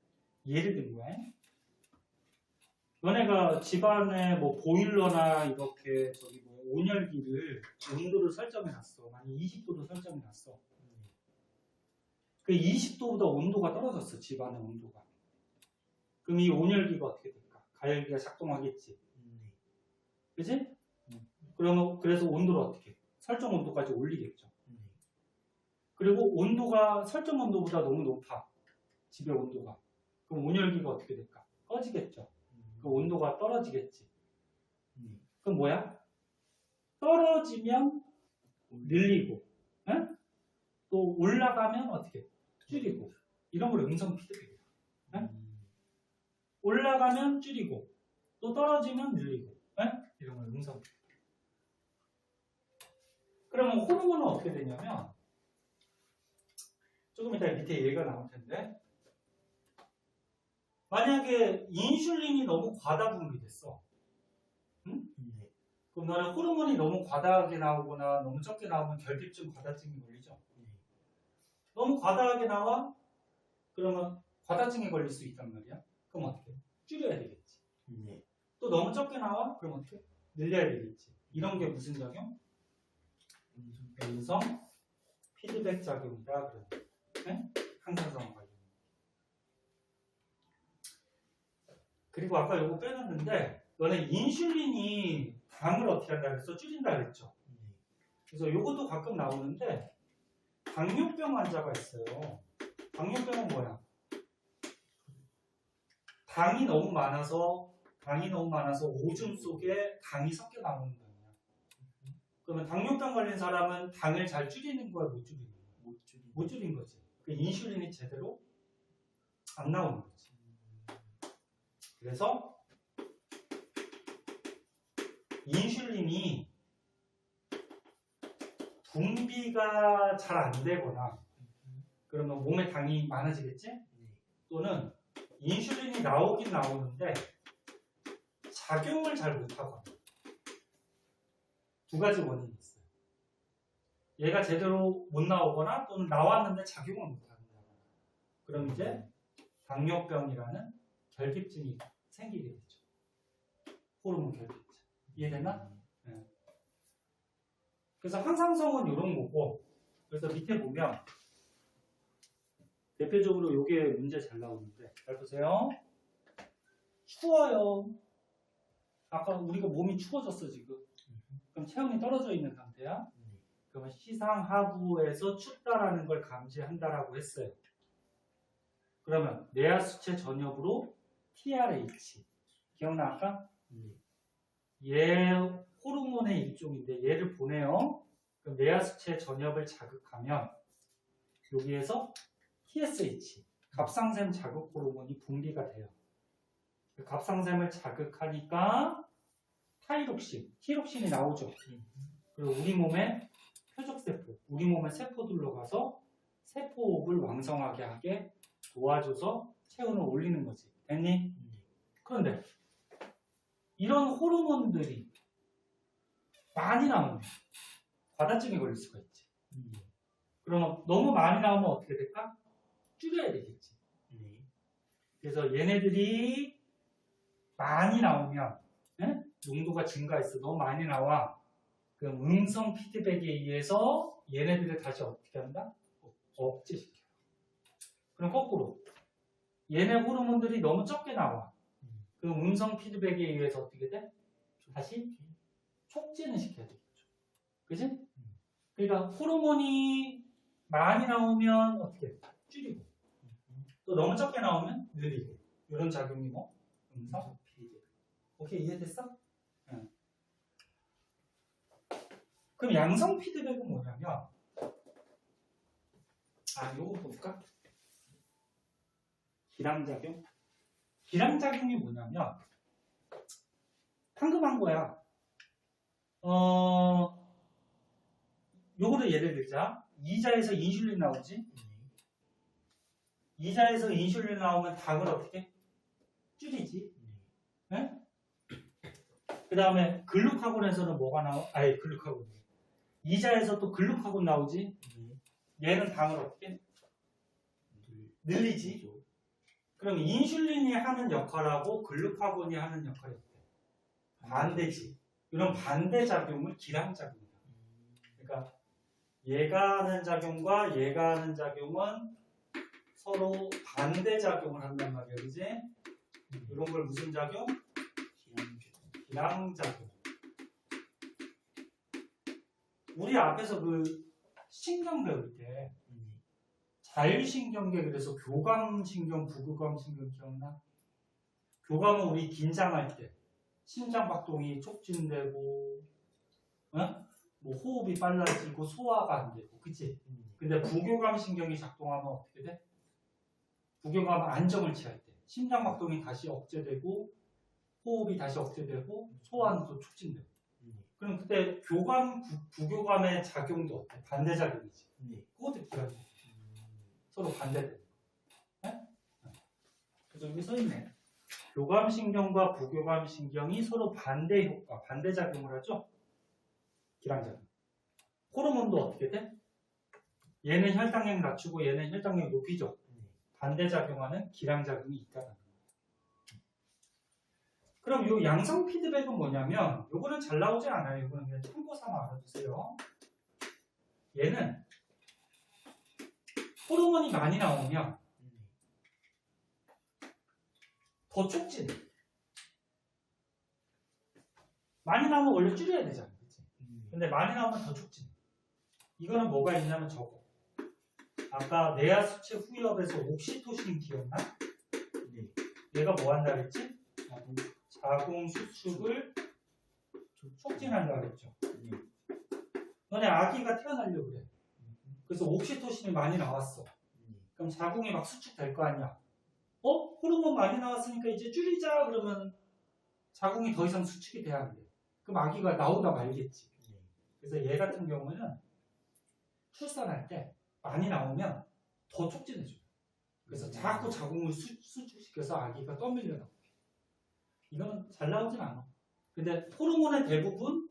S1: 예를 든 거야. 너네가 집안에 뭐 보일러나 이렇게 저기 뭐 온열기를 온도를 설정해 놨어. 만약 20도로 설정해 놨어. 그 20도보다 온도가 떨어졌어. 집안의 온도가. 그럼 이 온열기가 어떻게 될까? 가열기가 작동하겠지. 그지? 그러면 그래서 온도를 어떻게 해? 설정 온도까지 올리겠죠. 그리고 온도가 설정 온도보다 너무 높아. 집의 온도가. 그럼 온열기가 어떻게 될까? 꺼지겠죠. 그 온도가 떨어지겠지. 그럼 뭐야? 떨어지면 늘리고, 응? 또 올라가면 어떻게? 줄이고. 이런 걸 음성 피드백이야. 응? 올라가면 줄이고, 또 떨어지면 늘리고, 응? 이런 걸 음성 피드백. 그러면 호르몬은 어떻게 되냐면 조금 이따 밑에 얘기가 나올 텐데 만약에 인슐린이 너무 과다 분비됐어. 응? 그럼 너는 호르몬이 너무 과다하게 나오거나 너무 적게 나오면 결핍증, 과다증이 걸리죠. 너무 과다하게 나와? 그러면 과다증에 걸릴 수 있단 말이야. 그럼 어떻게 해? 줄여야 되겠지. 또 너무 적게 나와? 그럼 어떻게 해? 늘려야 되겠지. 이런 게 무슨 작용? 음성 피드백 작용이다. 그래. 항산성 관련. 그리고 아까 요거 빼놨는데 너네 인슐린이 당을 어떻게 한다 그랬어? 줄인다 그랬죠. 그래서 요것도 가끔 나오는데 당뇨병 환자가 있어요. 당뇨병은 뭐야? 당이 너무 많아서 오줌 속에 당이 섞여 나오는 거야. 그러면 당뇨병 걸린 사람은 당을 잘 줄이는 거야, 못 줄이는 거야? 못 줄인 거지. 그 인슐린이 제대로 안 나오는 거지. 그래서 인슐린이 분비가 잘 안 되거나 그러면 몸에 당이 많아지겠지? 또는 인슐린이 나오긴 나오는데 작용을 잘 못하거나 두 가지 원인이 있어요. 얘가 제대로 못 나오거나 또는 나왔는데 작용을 못한다. 그럼 이제 당뇨병이라는 결핍증이 생기게 되죠. 호르몬 결핍증. 이해됐나? 네. 그래서 항상성은 이런 거고 그래서 밑에 보면 대표적으로 요게 문제 잘 나오는데 잘 보세요. 추워요. 아까 우리가 몸이 추워졌어 지금. 그럼 체온이 떨어져 있는 상태야. 그러면 시상하부에서 춥다라는 걸 감지한다라고 했어요. 그러면 뇌하수체 전엽으로 TRH 기억나 아까? 얘 호르몬의 일종인데 얘를 보내요. 그럼 뇌하수체 전엽을 자극하면 여기에서 TSH 갑상샘 자극 호르몬이 분비가 돼요. 갑상샘을 자극하니까 티록신이 나오죠. 그리고 우리 몸의 표적세포, 우리 몸의 세포들로 가서 세포업을 왕성하게 하게 도와줘서 체온을 올리는 거지. 됐니? 그런데 이런 호르몬들이 많이 나오면 과다증에 걸릴 수가 있지. 그러면 너무 많이 나오면 어떻게 될까? 줄여야 되겠지. 그래서 얘네들이 많이 나오면 농도가 증가했어. 너무 많이 나와. 그럼 음성 피드백에 의해서 얘네들을 다시 어떻게 한다? 억제시켜. 그럼 거꾸로 얘네 호르몬들이 너무 적게 나와. 그럼 음성 피드백에 의해서 어떻게 돼? 다시 촉진을 시켜야 되겠죠. 그지? 그러니까 호르몬이 많이 나오면 어떻게 돼? 줄이고 또 너무 적게 나오면 늘리고 이런 작용이 뭐? 음성 피드백. 오케이 이해됐어? 응. 그럼 양성 피드백은 뭐냐면 요거 볼까? 기량작용? 기량작용이 뭐냐면 황금한 거야. 요거를 예를 들자. 이자에서 인슐린 나오지? 이자에서 인슐린 나오면 당을 어떻게? 줄이지? 네? 그 다음에 글루카곤에서는 뭐가 나와? 아니 글루카곤. 이자에서 또 글루카곤 나오지? 얘는 당을 어떻게? 늘리지? 그럼 인슐린이 하는 역할하고 글루카곤이 하는 역할이 어때? 반대지. 이런 반대작용을 기량작용이다. 그러니까 얘가 하는 작용과 얘가 하는 작용은 서로 반대작용을 한단 말이야. 그지? 이런 걸 무슨 작용? 기량작용. 우리 앞에서 그 신경 배울 때 자율신경계 그래서 교감신경, 부교감신경 기억나? 교감은 우리 긴장할 때 심장박동이 촉진되고 뭐 호흡이 빨라지고 소화가 안 되고 그치? 근데 부교감신경이 작동하면 어떻게 돼? 부교감은 안정을 취할 때 심장박동이 다시 억제되고 호흡이 다시 억제되고 소화는 또 촉진되고 그럼 그때 교감, 부교감의 작용도 어때? 반대작용이지. 그것도 기억해. 서로 반대되는 거. 그래서 여기 써있네. 교감신경과 부교감신경이 서로 반대 효과, 반대작용을 하죠. 기량작용. 호르몬도 어떻게 돼? 얘는 혈당량 낮추고 얘는 혈당량 높이죠. 반대작용하는 기량작용이 있다는 거예요. 그럼 요 양성 피드백은 뭐냐면 요거는 잘 나오지 않아요. 요거는 그냥 참고 삼아 알아두세요. 얘는 호르몬이 많이 나오면 더 촉진해. 많이 나오면 원래 줄여야 되잖아. 그치? 근데 많이 나오면 더 촉진해. 이거는 뭐가 있냐면 저거. 아까 내하 수치 후엽에서 옥시토신 기억나? 얘가 뭐 한다 그랬지? 자궁 수축을 촉진한다 그랬죠. 너네 아기가 태어나려고 그래. 그래서 옥시토신이 많이 나왔어. 그럼 자궁이 막 수축될 거 아니야. 호르몬 많이 나왔으니까 이제 줄이자 그러면 자궁이 더 이상 수축이 돼야 안 돼. 그럼 아기가 나오다 말겠지. 그래서 얘 같은 경우는 출산할 때 많이 나오면 더 촉진해줘요. 그래서 자꾸 자궁을 수축시켜서 아기가 떠밀려 나오게. 이건 잘 나오진 않아. 근데 호르몬의 대부분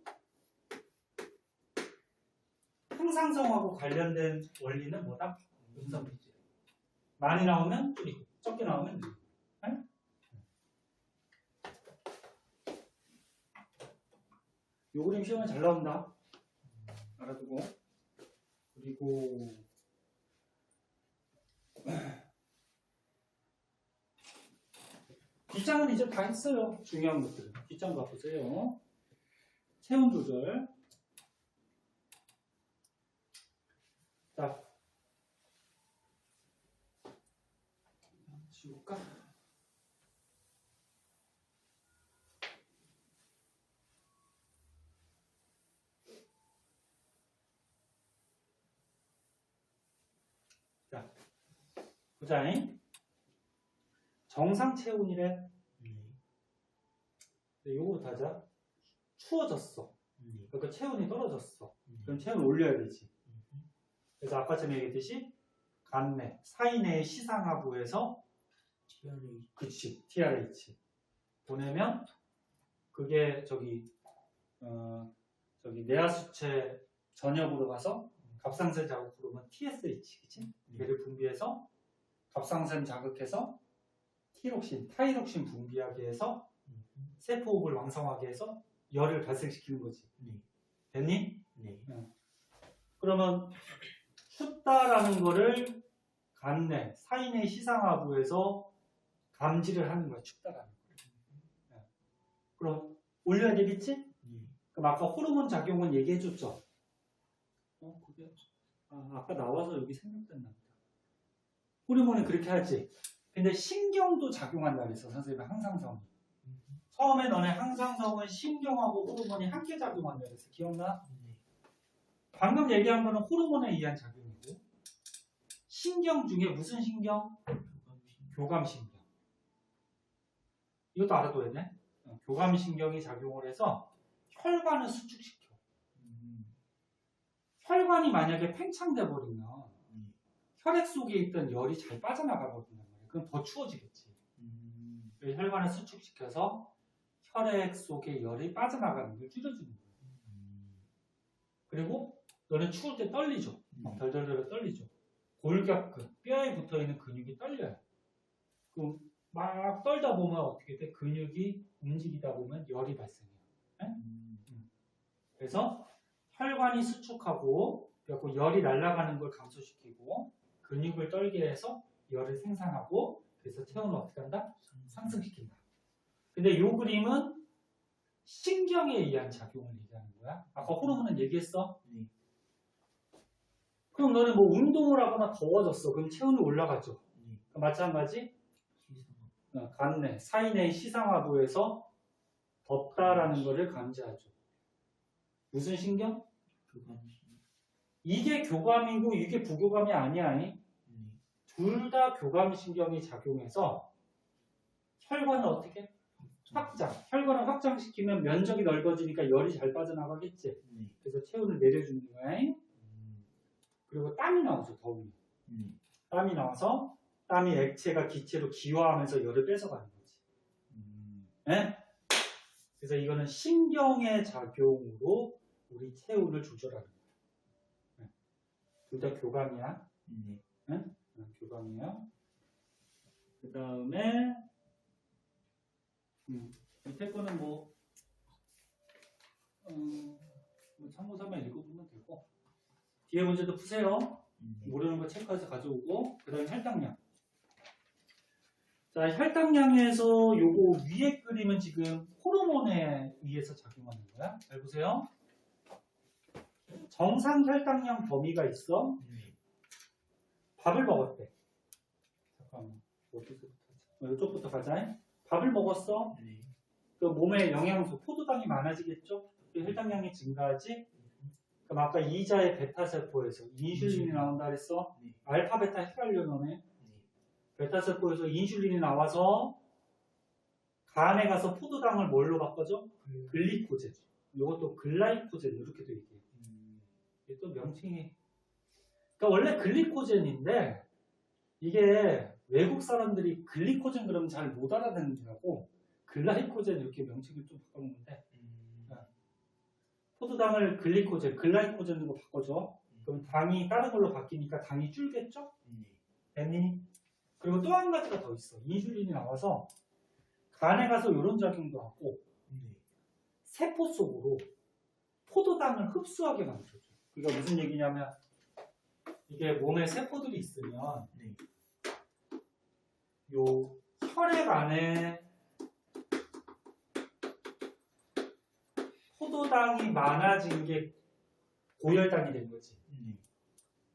S1: 항상성하고 관련된 원리는 뭐다? 음성비질. 많이 나오면 줄이고 적게 나오면 늘리고. 요 그림 시험에 잘 나온다. 알아두고. 그리고 뒷장은 이제 다 했어요. 중요한 것들은. 뒷장 봐보세요. 체온 조절. 자, 지울까? 자, 보자잉. 정상 체온이래. 요거 하자. 추워졌어. 그러니까 체온이 떨어졌어. 그럼 체온 올려야 되지. 그래서 아까처럼 얘기했듯이 간내, 사이내의 시상하부에서 그치, TRH 보내면 그게 저기 내하수체 전역으로 가서 갑상선 자극 부르면 TSH, 그치? 얘를 분비해서 갑상선 자극해서 티록신, 타이록신 분비하게 해서 세포호흡을 왕성하게 해서 열을 발생시키는 거지. 됐니?
S2: 네.
S1: 그러면 춥다라는 거를 간내, 사이내 시상하부에서 감지를 하는 거야. 춥다라는 거. 그럼 올려야 되겠지? 그럼 아까 호르몬 작용은 얘기해줬죠? 그게 아까 나와서 여기 생각됐나 보다. 호르몬은 그렇게 하지. 근데 신경도 작용한다 그랬어. 선생님은 항상성. 처음에 너네 항상성은 신경하고 호르몬이 함께 작용한다 그랬어. 기억나? 방금 얘기한 거는 호르몬에 의한 작용이고 신경 중에 무슨 신경? 교감신경. 이것도 알아둬야 돼. 교감신경이 작용을 해서 혈관을 수축시켜. 혈관이 만약에 팽창돼 버리면 혈액 속에 있던 열이 잘 빠져나가 버린단 말이야. 그럼 더 추워지겠지. 혈관을 수축시켜서 혈액 속에 열이 빠져나가는 걸 줄여주는 거예요. 그리고 너는 추울 때 떨리죠. 막 덜덜덜 떨리죠. 골격근, 뼈에 붙어있는 근육이 떨려요. 그럼 막 떨다 보면 어떻게 돼? 근육이 움직이다 보면 열이 발생해요. 네? 그래서 혈관이 수축하고 그래갖고 열이 날아가는 걸 감소시키고 근육을 떨게 해서 열을 생산하고 그래서 체온을 어떻게 한다? 상승시킨다. 근데 이 그림은 신경에 의한 작용을 얘기하는 거야. 아까 호르몬은 얘기했어? 그럼 너는 뭐 운동을 하거나 더워졌어. 그럼 체온이 올라가죠. 마찬가지 간내, 사인의 시상하부에서 덥다라는 것을 감지하죠. 무슨 신경? 이게 교감이고 이게 부교감이 아니야. 둘 다 교감신경이 작용해서 혈관을 어떻게? 확장. 혈관을 확장시키면 면적이 넓어지니까 열이 잘 빠져나가겠지. 그래서 체온을 내려주는 거야. 그리고 땀이 나오죠. 더우면. 땀이 나와서 땀이 액체가 기체로 기화하면서 열을 뺏어가는 거지. 네? 그래서 이거는 신경의 작용으로 우리 체온을 조절하는 거야. 네. 둘 다 교감이야. 네? 교감이에요. 그 다음에 밑에 거는 뭐 참고서만 읽어보면 되고 뒤에 문제도 푸세요. 모르는 거 체크해서 가져오고 그 다음에 혈당량. 자, 혈당량에서 요거 위에 그림은 지금 호르몬에 의해서 작용하는 거야. 잘 보세요. 정상 혈당량 범위가 있어. 밥을 먹었대. 잠깐만. 이쪽부터 가자. 밥을 먹었어. 그 몸에 영양소, 포도당이 많아지겠죠? 그 혈당량이 증가하지? 그럼 아까 이자의 베타세포에서 인슐린이 나온다 그랬어? 알파, 베타 헷갈려 너네. 베타세포에서 인슐린이 나와서 간에 가서 포도당을 뭘로 바꿔줘? 글리코젠. 이것도 글라이코젠 이렇게도 얘기해. 이게 또 명칭이. 그러니까 원래 글리코젠인데 이게 외국 사람들이 글리코젠 그러면 잘 못 알아듣는다고 글라이코젠 이렇게 명칭을 좀 바꿔놓는데 포도당을 글리코젠, 글라이코젠으로 바꿔줘. 그럼 당이 다른 걸로 바뀌니까 당이 줄겠죠? 됐니? 그리고 또 한 가지가 더 있어. 인슐린이 나와서 간에 가서 이런 작용도 하고 세포 속으로 포도당을 흡수하게 만들어줘. 그러니까 무슨 얘기냐면 이게 몸에 세포들이 있으면 요 혈액 안에 포도당이 많아진 게 고혈당이 된 거지.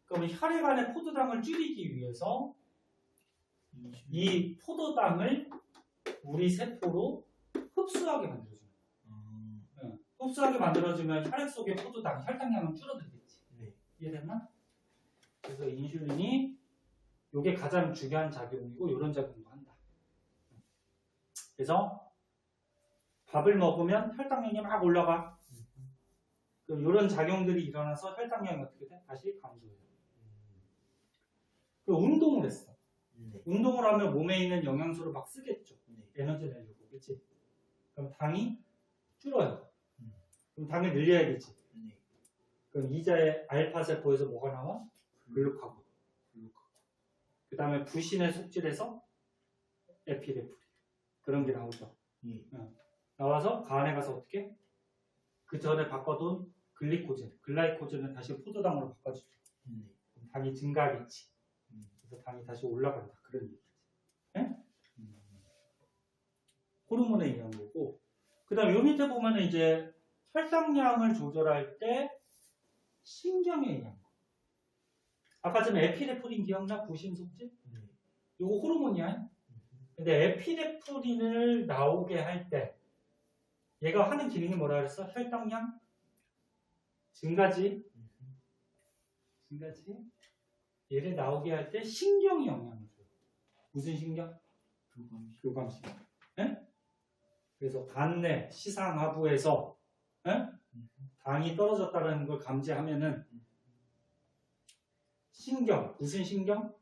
S1: 그러면 혈액 안에 포도당을 줄이기 위해서 이 포도당을 우리 세포로 흡수하게 만들어주는 거야. 흡수하게 만들어주면 혈액 속의 포도당, 혈당량은 줄어들겠지. 이해됐나? 그래서 인슐린이 이게 가장 중요한 작용이고 이런 작용도 한다. 그래서 밥을 먹으면 혈당량이 막 올라가. 그럼 이런 작용들이 일어나서 혈당량이 어떻게 돼? 다시 감소해요. 그리고 운동을 했어. 운동을 하면 몸에 있는 영양소를 막 쓰겠죠. 에너지 내려고, 그렇지? 그럼 당이 줄어요. 그럼 당을 늘려야겠지. 그럼 이자의 알파 세포에서 뭐가 나와? 글루카곤. 그 다음에 부신의 속질에서 에피네프린. 그런 게 나오죠. 나와서 간에 가서 어떻게? 그 전에 바꿔둔 글리코젠, 글라이코젠을 다시 포도당으로 바꿔주죠. 당이 증가하겠지. 그래서 당이 다시 올라간다. 그런 얘기지. 네? 호르몬에 의한 거고. 그 다음 요 밑에 보면은 이제 혈당량을 조절할 때 신경에 의한 거. 아까 전에 에피네프린 기억나? 부신 속질? 이거 호르몬이야. 근데 에피네프린을 나오게 할 때 얘가 하는 기능이 뭐라 그랬어? 혈당량 증가지. 얘를 나오게 할 때 신경이 영향을 줘요. 무슨 신경? 교감신경. 네? 그래서 간내, 시상하부에서 당이 떨어졌다는 걸 감지하면은 신경, 무슨 신경?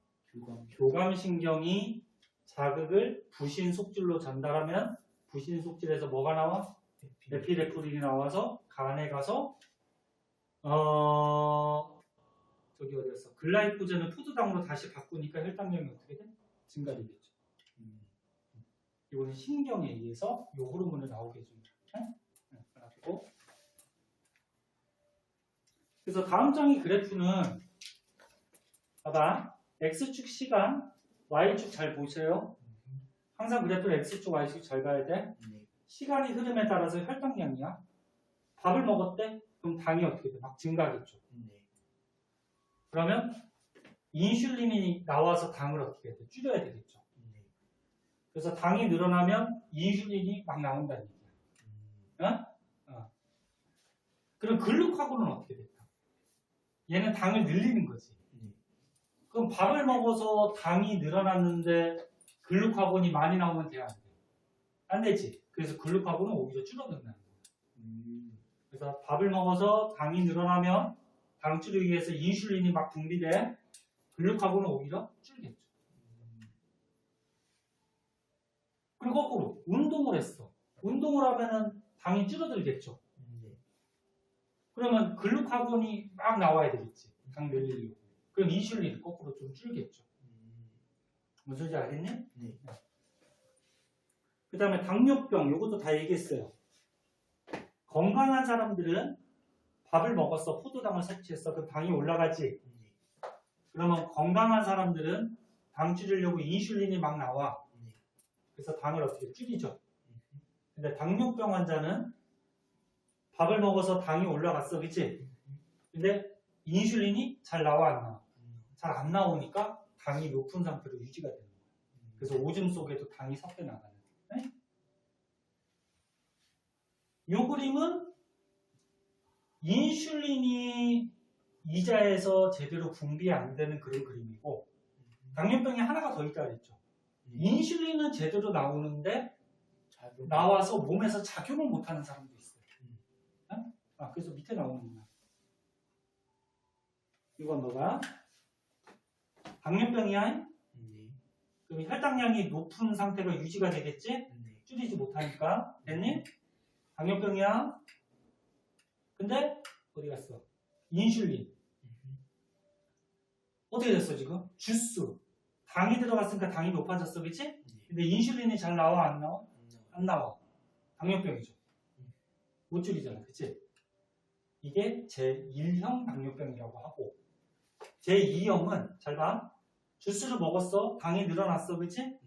S1: 교감신경이 자극을 부신 속질로 전달하면 부신 속질에서 뭐가 나와? 에피네프린이 나와서 간에 가서 저기 어디였어? 글라이코젠을 포도당으로 다시 바꾸니까 혈당량이 어떻게 돼? 증가되겠죠. 이거는 신경에 의해서 이 호르몬을 나오게 해줍니다. 네? 알았고. 그래서 다음 장의 그래프는 봐봐. X축 시간, Y축 잘 보세요. 항상 그래프를 X축, Y축 잘 봐야 돼. 시간의 흐름에 따라서 혈당량이야. 밥을 먹었대? 그럼 당이 어떻게 돼? 막 증가하겠죠. 그러면 인슐린이 나와서 당을 어떻게 해야 돼? 줄여야 되겠죠. 그래서 당이 늘어나면 인슐린이 막 나온다는 얘기야. 그럼 글루카곤은 어떻게 될까? 얘는 당을 늘리는 거지. 그럼 밥을 먹어서 당이 늘어났는데 글루카곤이 많이 나오면 돼야 안 돼? 안 되지. 그래서 글루카곤은 오히려 줄어든다는 거야. 그래서 밥을 먹어서 당이 늘어나면 당줄을 위해서 인슐린이 막 분비돼. 글루카곤은 오히려 줄겠죠. 그리고 거꾸로 운동을 했어. 운동을 하면은 당이 줄어들겠죠. 그러면 글루카곤이 막 나와야 되겠지. 당 늘리려고. 그럼 인슐린이 거꾸로 좀 줄겠죠. 무슨 소리인지 알겠니?
S2: 네.
S1: 그 다음에 당뇨병, 요것도 다 얘기했어요. 건강한 사람들은 밥을 먹었어. 포도당을 섭취했어. 그럼 당이 올라가지. 그러면 건강한 사람들은 당 줄이려고 인슐린이 막 나와. 그래서 당을 어떻게 줄이죠. 근데 당뇨병 환자는 밥을 먹어서 당이 올라갔어. 그치? 근데 인슐린이 잘 나와 안 나와? 잘 안 나오니까 당이 높은 상태로 유지가 되는 거야. 그래서 오줌 속에도 당이 섞여 나가는 거야. 네? 이 그림은 인슐린이 이자에서 제대로 분비 안 되는 그런 그림이고, 당뇨병이 하나가 더 있다 그랬죠. 인슐린은 제대로 나오는데 나와서 몸에서 작용을 못하는 사람도 있어요. 그래서 밑에 나오는구나. 이건 뭐가? 당뇨병이야? 그럼 혈당량이 높은 상태가 유지가 되겠지? 줄이지 못하니까. 됐니? 당뇨병이야. 근데 어디 갔어? 인슐린. 어떻게 됐어 지금? 주스. 당이 들어갔으니까 당이 높아졌어. 그치? 근데 인슐린이 잘 나와 안 나와? 안 나와. 당뇨병이죠. 못 줄이잖아. 그치? 이게 제1형 당뇨병이라고 하고, 제2형은 잘 봐. 주스를 먹었어. 당이 늘어났어. 그치?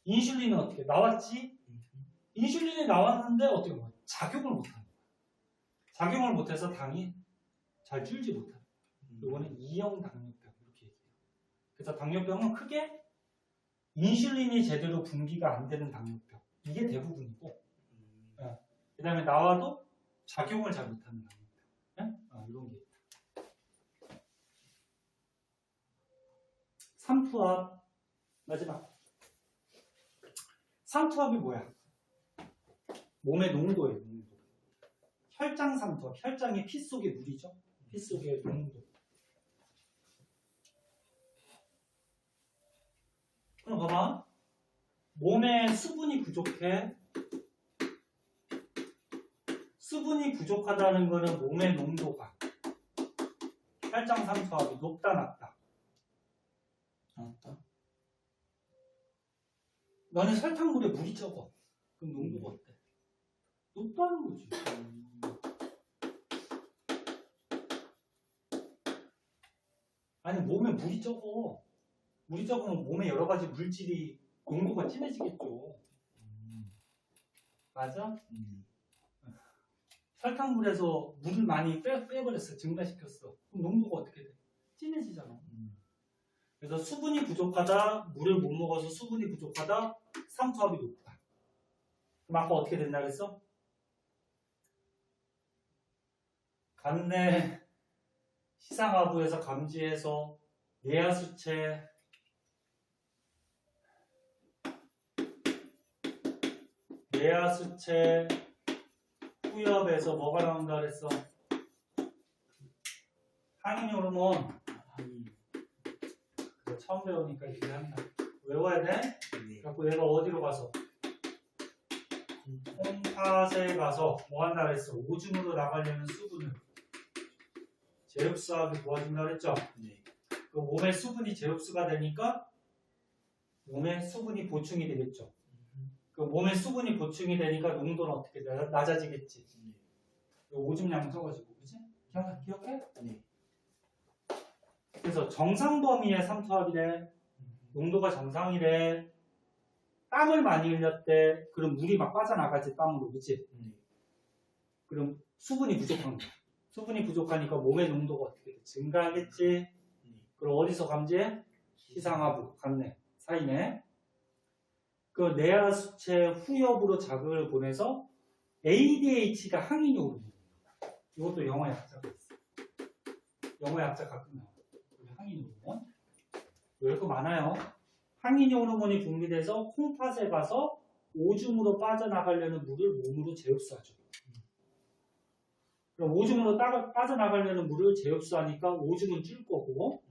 S1: 인슐린은 어떻게? 나왔지? 인슐린이 나왔는데 어떻게 보면 작용을 못하는 거야. 작용을 못해서 당이 잘 줄지 못하는 거야. 이거는 2형 당뇨병 이렇게 얘기해요. 그래서 당뇨병은 크게 인슐린이 제대로 분비가 안 되는 당뇨병. 이게 대부분이고, 그 다음에 나와도 작용을 잘 못하는 당뇨병. 이런 게 있다. 삼투압 마지막. 삼투압이 뭐야? 몸의 농도예요. 농도. 혈장 삼투압. 혈장이 피 속의 물이죠. 피 속의 농도. 그럼 봐봐. 몸에 수분이 부족해. 수분이 부족하다는 거는 몸의 농도가 혈장 삼투압이 높다 낮다?
S2: 낮다.
S1: 너는 설탕물에 물이 적어. 그럼 농도가 어때? 높다는 거지. 아니 몸에 물이 적어. 물이 적으면 몸에 여러 가지 물질이 농도가 진해지겠죠. 맞아? 설탕물에서 물을 많이 빼버렸어. 증가시켰어. 그럼 농도가 어떻게 돼? 진해지잖아. 그래서 수분이 부족하다, 물을 못 먹어서 수분이 부족하다, 삼투압이 높다. 그럼 아까 어떻게 된다 그랬어? 간내 시상하부에서 감지해서 뇌하수체 후엽에서 뭐가 나온다 그랬어? 항인 호르몬. 처음 배우니까 이렇게 한다. 외워야 돼? 그래갖고 얘가 어디로 가서? 홈팟에 가서 뭐 한다 그랬어? 오줌으로 나가려는 수분을 재흡수하게 도와준다 그랬죠?
S2: 네.
S1: 그 몸에 수분이 재흡수가 되니까 몸에 수분이 보충이 되겠죠. 그 몸에 수분이 보충이 되니까 농도는 어떻게 낮아지겠지. 오줌 양 써가지고, 그치? 기억해?
S2: 네.
S1: 그래서 정상 범위의 삼투압이래. 농도가 정상이래. 땀을 많이 흘렸대. 그럼 물이 막 빠져나가지, 땀으로, 그치? 그럼 수분이 부족한 거야. 수분이 부족하니까 몸의 농도가 어떻게 돼? 증가하겠지. 그럼 어디서 감지해? 시상하부, 감내, 사이네. 그 내하수체 후엽으로 자극을 보내서 ADH가 항인이 오르는 거야. 이것도 영어 약자가 있어. 영어 약자 가끔 나와. 항인 호르몬. 이렇게 많아요. 항인 호르몬이 분비돼서 콩팥에 가서 오줌으로 빠져나가려는 물을 몸으로 재흡수하죠. 그럼 오줌으로 빠져나가려는 물을 재흡수하니까 오줌은 줄 거고,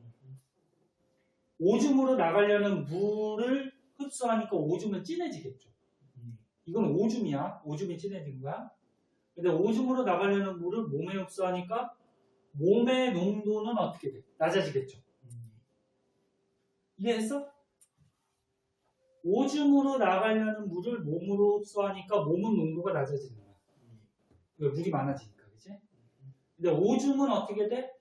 S1: 오줌으로 나가려는 물을 흡수하니까 오줌은 진해지겠죠. 이건 오줌이야. 오줌이 진해진 거야. 근데 오줌으로 나가려는 물을 몸에 흡수하니까 몸의 농도는 어떻게 돼? 낮아지겠죠. 이해했어? 오줌으로 나가려는 물을 몸으로 흡수하니까 몸은 농도가 낮아지는 거야. 왜? 물이 많아지니까, 그치? 근데 오줌은 어떻게 돼?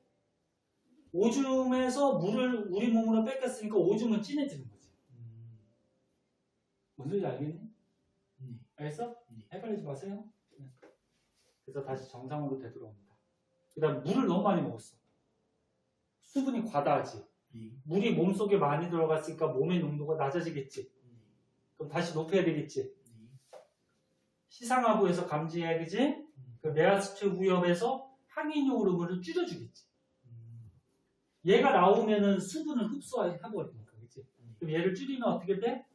S1: 오줌에서 물을 우리 몸으로 뺏겼으니까 오줌은 진해지는 거지. 무슨 소리인지 알겠니? 알겠어? 헷갈리지 마세요. 그래서 다시 정상으로 되돌아옵니다. 그 다음 물을 너무 많이 먹었어. 수분이 과다하지. 물이 몸속에 많이 들어갔으니까 몸의 농도가 낮아지겠지. 그럼 다시 높여야 되겠지. 시상하부에서 감지해야 되지. 그 내하수체 후엽에서 항인이 호르몬을 줄여주겠지. 얘가 나오면은 수분을 흡수해버리니까, 그치? 그럼 얘를 줄이면 어떻게 돼?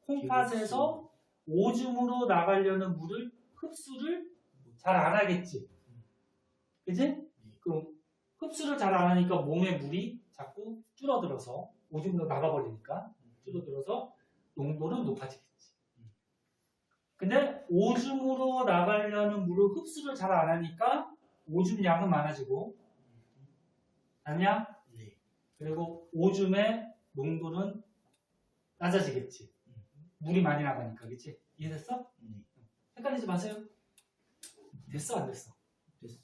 S1: 콩팥에서 오줌으로 나가려는 물을 흡수를 잘 안 하겠지. 그치? 그럼 흡수를 잘 안 하니까 몸의 물이 자꾸 줄어들어서 오줌으로 나가버리니까 줄어들어서 농도는 높아지겠지. 근데 오줌으로 나가려는 물을 흡수를 잘 안 하니까 오줌 양은 많아지고, 아니야? 그리고 오줌의 농도는 낮아지겠지. 물이 많이 나가니까, 그치? 이해됐어? 헷갈리지 마세요. 됐어, 안 됐어?
S2: 됐어요.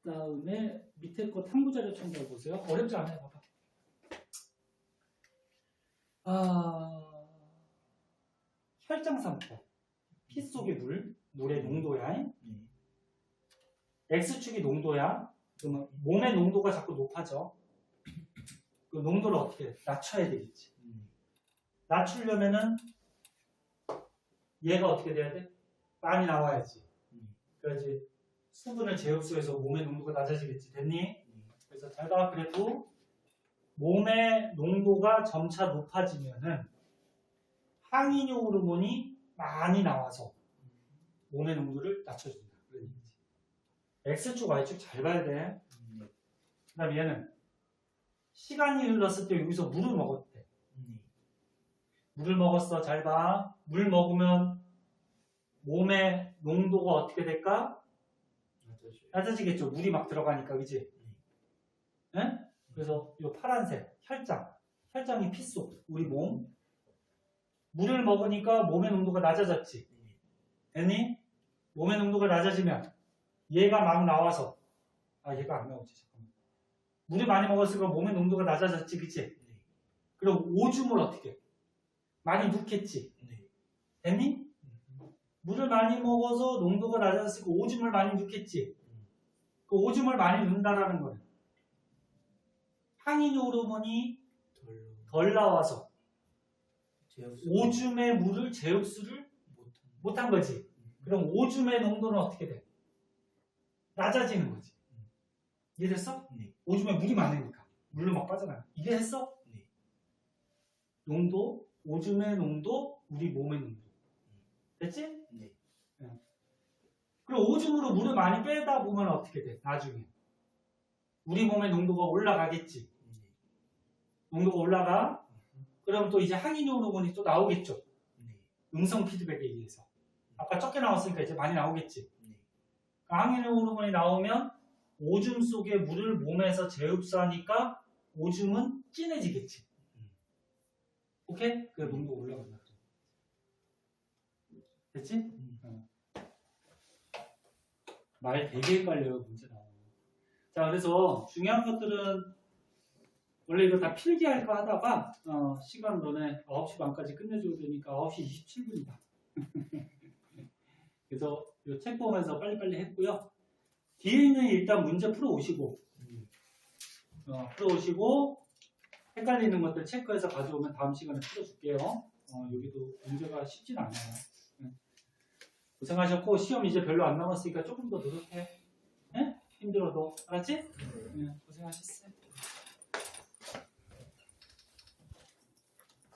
S1: 그 다음에 밑에 거 탐구 자료 첨부해 보세요. 어렵지 않아요, 봐봐. 혈장상태. 피 속의 물의 농도야. X축이 농도야. 그러면 몸의 농도가 자꾸 높아져. 그 농도를 어떻게 낮춰야 되겠지. 낮추려면은 얘가 어떻게 돼야 돼? 많이 나와야지. 그래야지 수분을 재흡수해서 몸의 농도가 낮아지겠지. 됐니? 그래서 잘 봐. 그래도 몸의 농도가 점차 높아지면은 항인효 호르몬이 많이 나와서 몸의 농도를 낮춰준다. 그런 얘기지. X축, Y축 잘 봐야 돼. 그 다음에 얘는 시간이 흘렀을 때 여기서 물을 먹었대. 물을 먹었어. 잘 봐. 물 먹으면 몸의 농도가 어떻게 될까? 낮아지겠죠. 물이 막 들어가니까, 그치? 네? 그래서 이 파란색 혈장이 피 속, 우리 몸. 물을 먹으니까 몸의 농도가 낮아졌지. 됐니? 몸의 농도가 낮아지면 얘가 막 나와서, 얘가 안 나오지. 잠깐만. 물을 많이 먹었으니까 몸의 농도가 낮아졌지, 그치? 그럼 오줌을 어떻게 해? 많이 넣겠지. 됐니? 물을 많이 먹어서 농도가 낮아졌으니까 오줌을 많이 넣겠지. 그 오줌을 많이 넣는다라는 거는 항인 호르몬이 덜 나와서 오줌의 물을 재흡수를 못한 거지. 그럼 오줌의 농도는 어떻게 돼? 낮아지는 거지. 이해됐어? 오줌에 물이 많으니까 물로 막 빠져나가. 이해했어? 농도, 오줌의 농도, 우리 몸의 농도. 됐지? 네. 그럼 오줌으로 물을 많이 빼다 보면 어떻게 돼? 나중에 우리 몸의 농도가 올라가겠지. 농도가 올라가. 그럼 또 이제 항인 호르몬이 또 나오겠죠. 음성 피드백에 의해서. 아까 적게 나왔으니까 이제 많이 나오겠지.
S2: 네.
S1: 항해 호르몬이 나오면 오줌 속에 물을 몸에서 재흡수하니까 오줌은 진해지겠지. 오케이? 그 농도 올라간다. 됐지? 말 되게 헷갈려요, 문제 나오면. 자, 그래서 중요한 것들은 원래 이거 다 필기할 거 하다가 시간 너네 9시 반까지 끝내줘야 되니까 9시 27분이다. 그래서 이 책 보면서 빨리빨리 했고요. 뒤에 있는 일단 문제 풀어오시고 풀어오시고 헷갈리는 것들 체크해서 가져오면 다음 시간에 풀어줄게요. 여기도 문제가 쉽진 않아요. 고생하셨고 시험 이제 별로 안 남았으니까 조금 더 노력해. 네? 힘들어도 알았지? 고생하셨어요.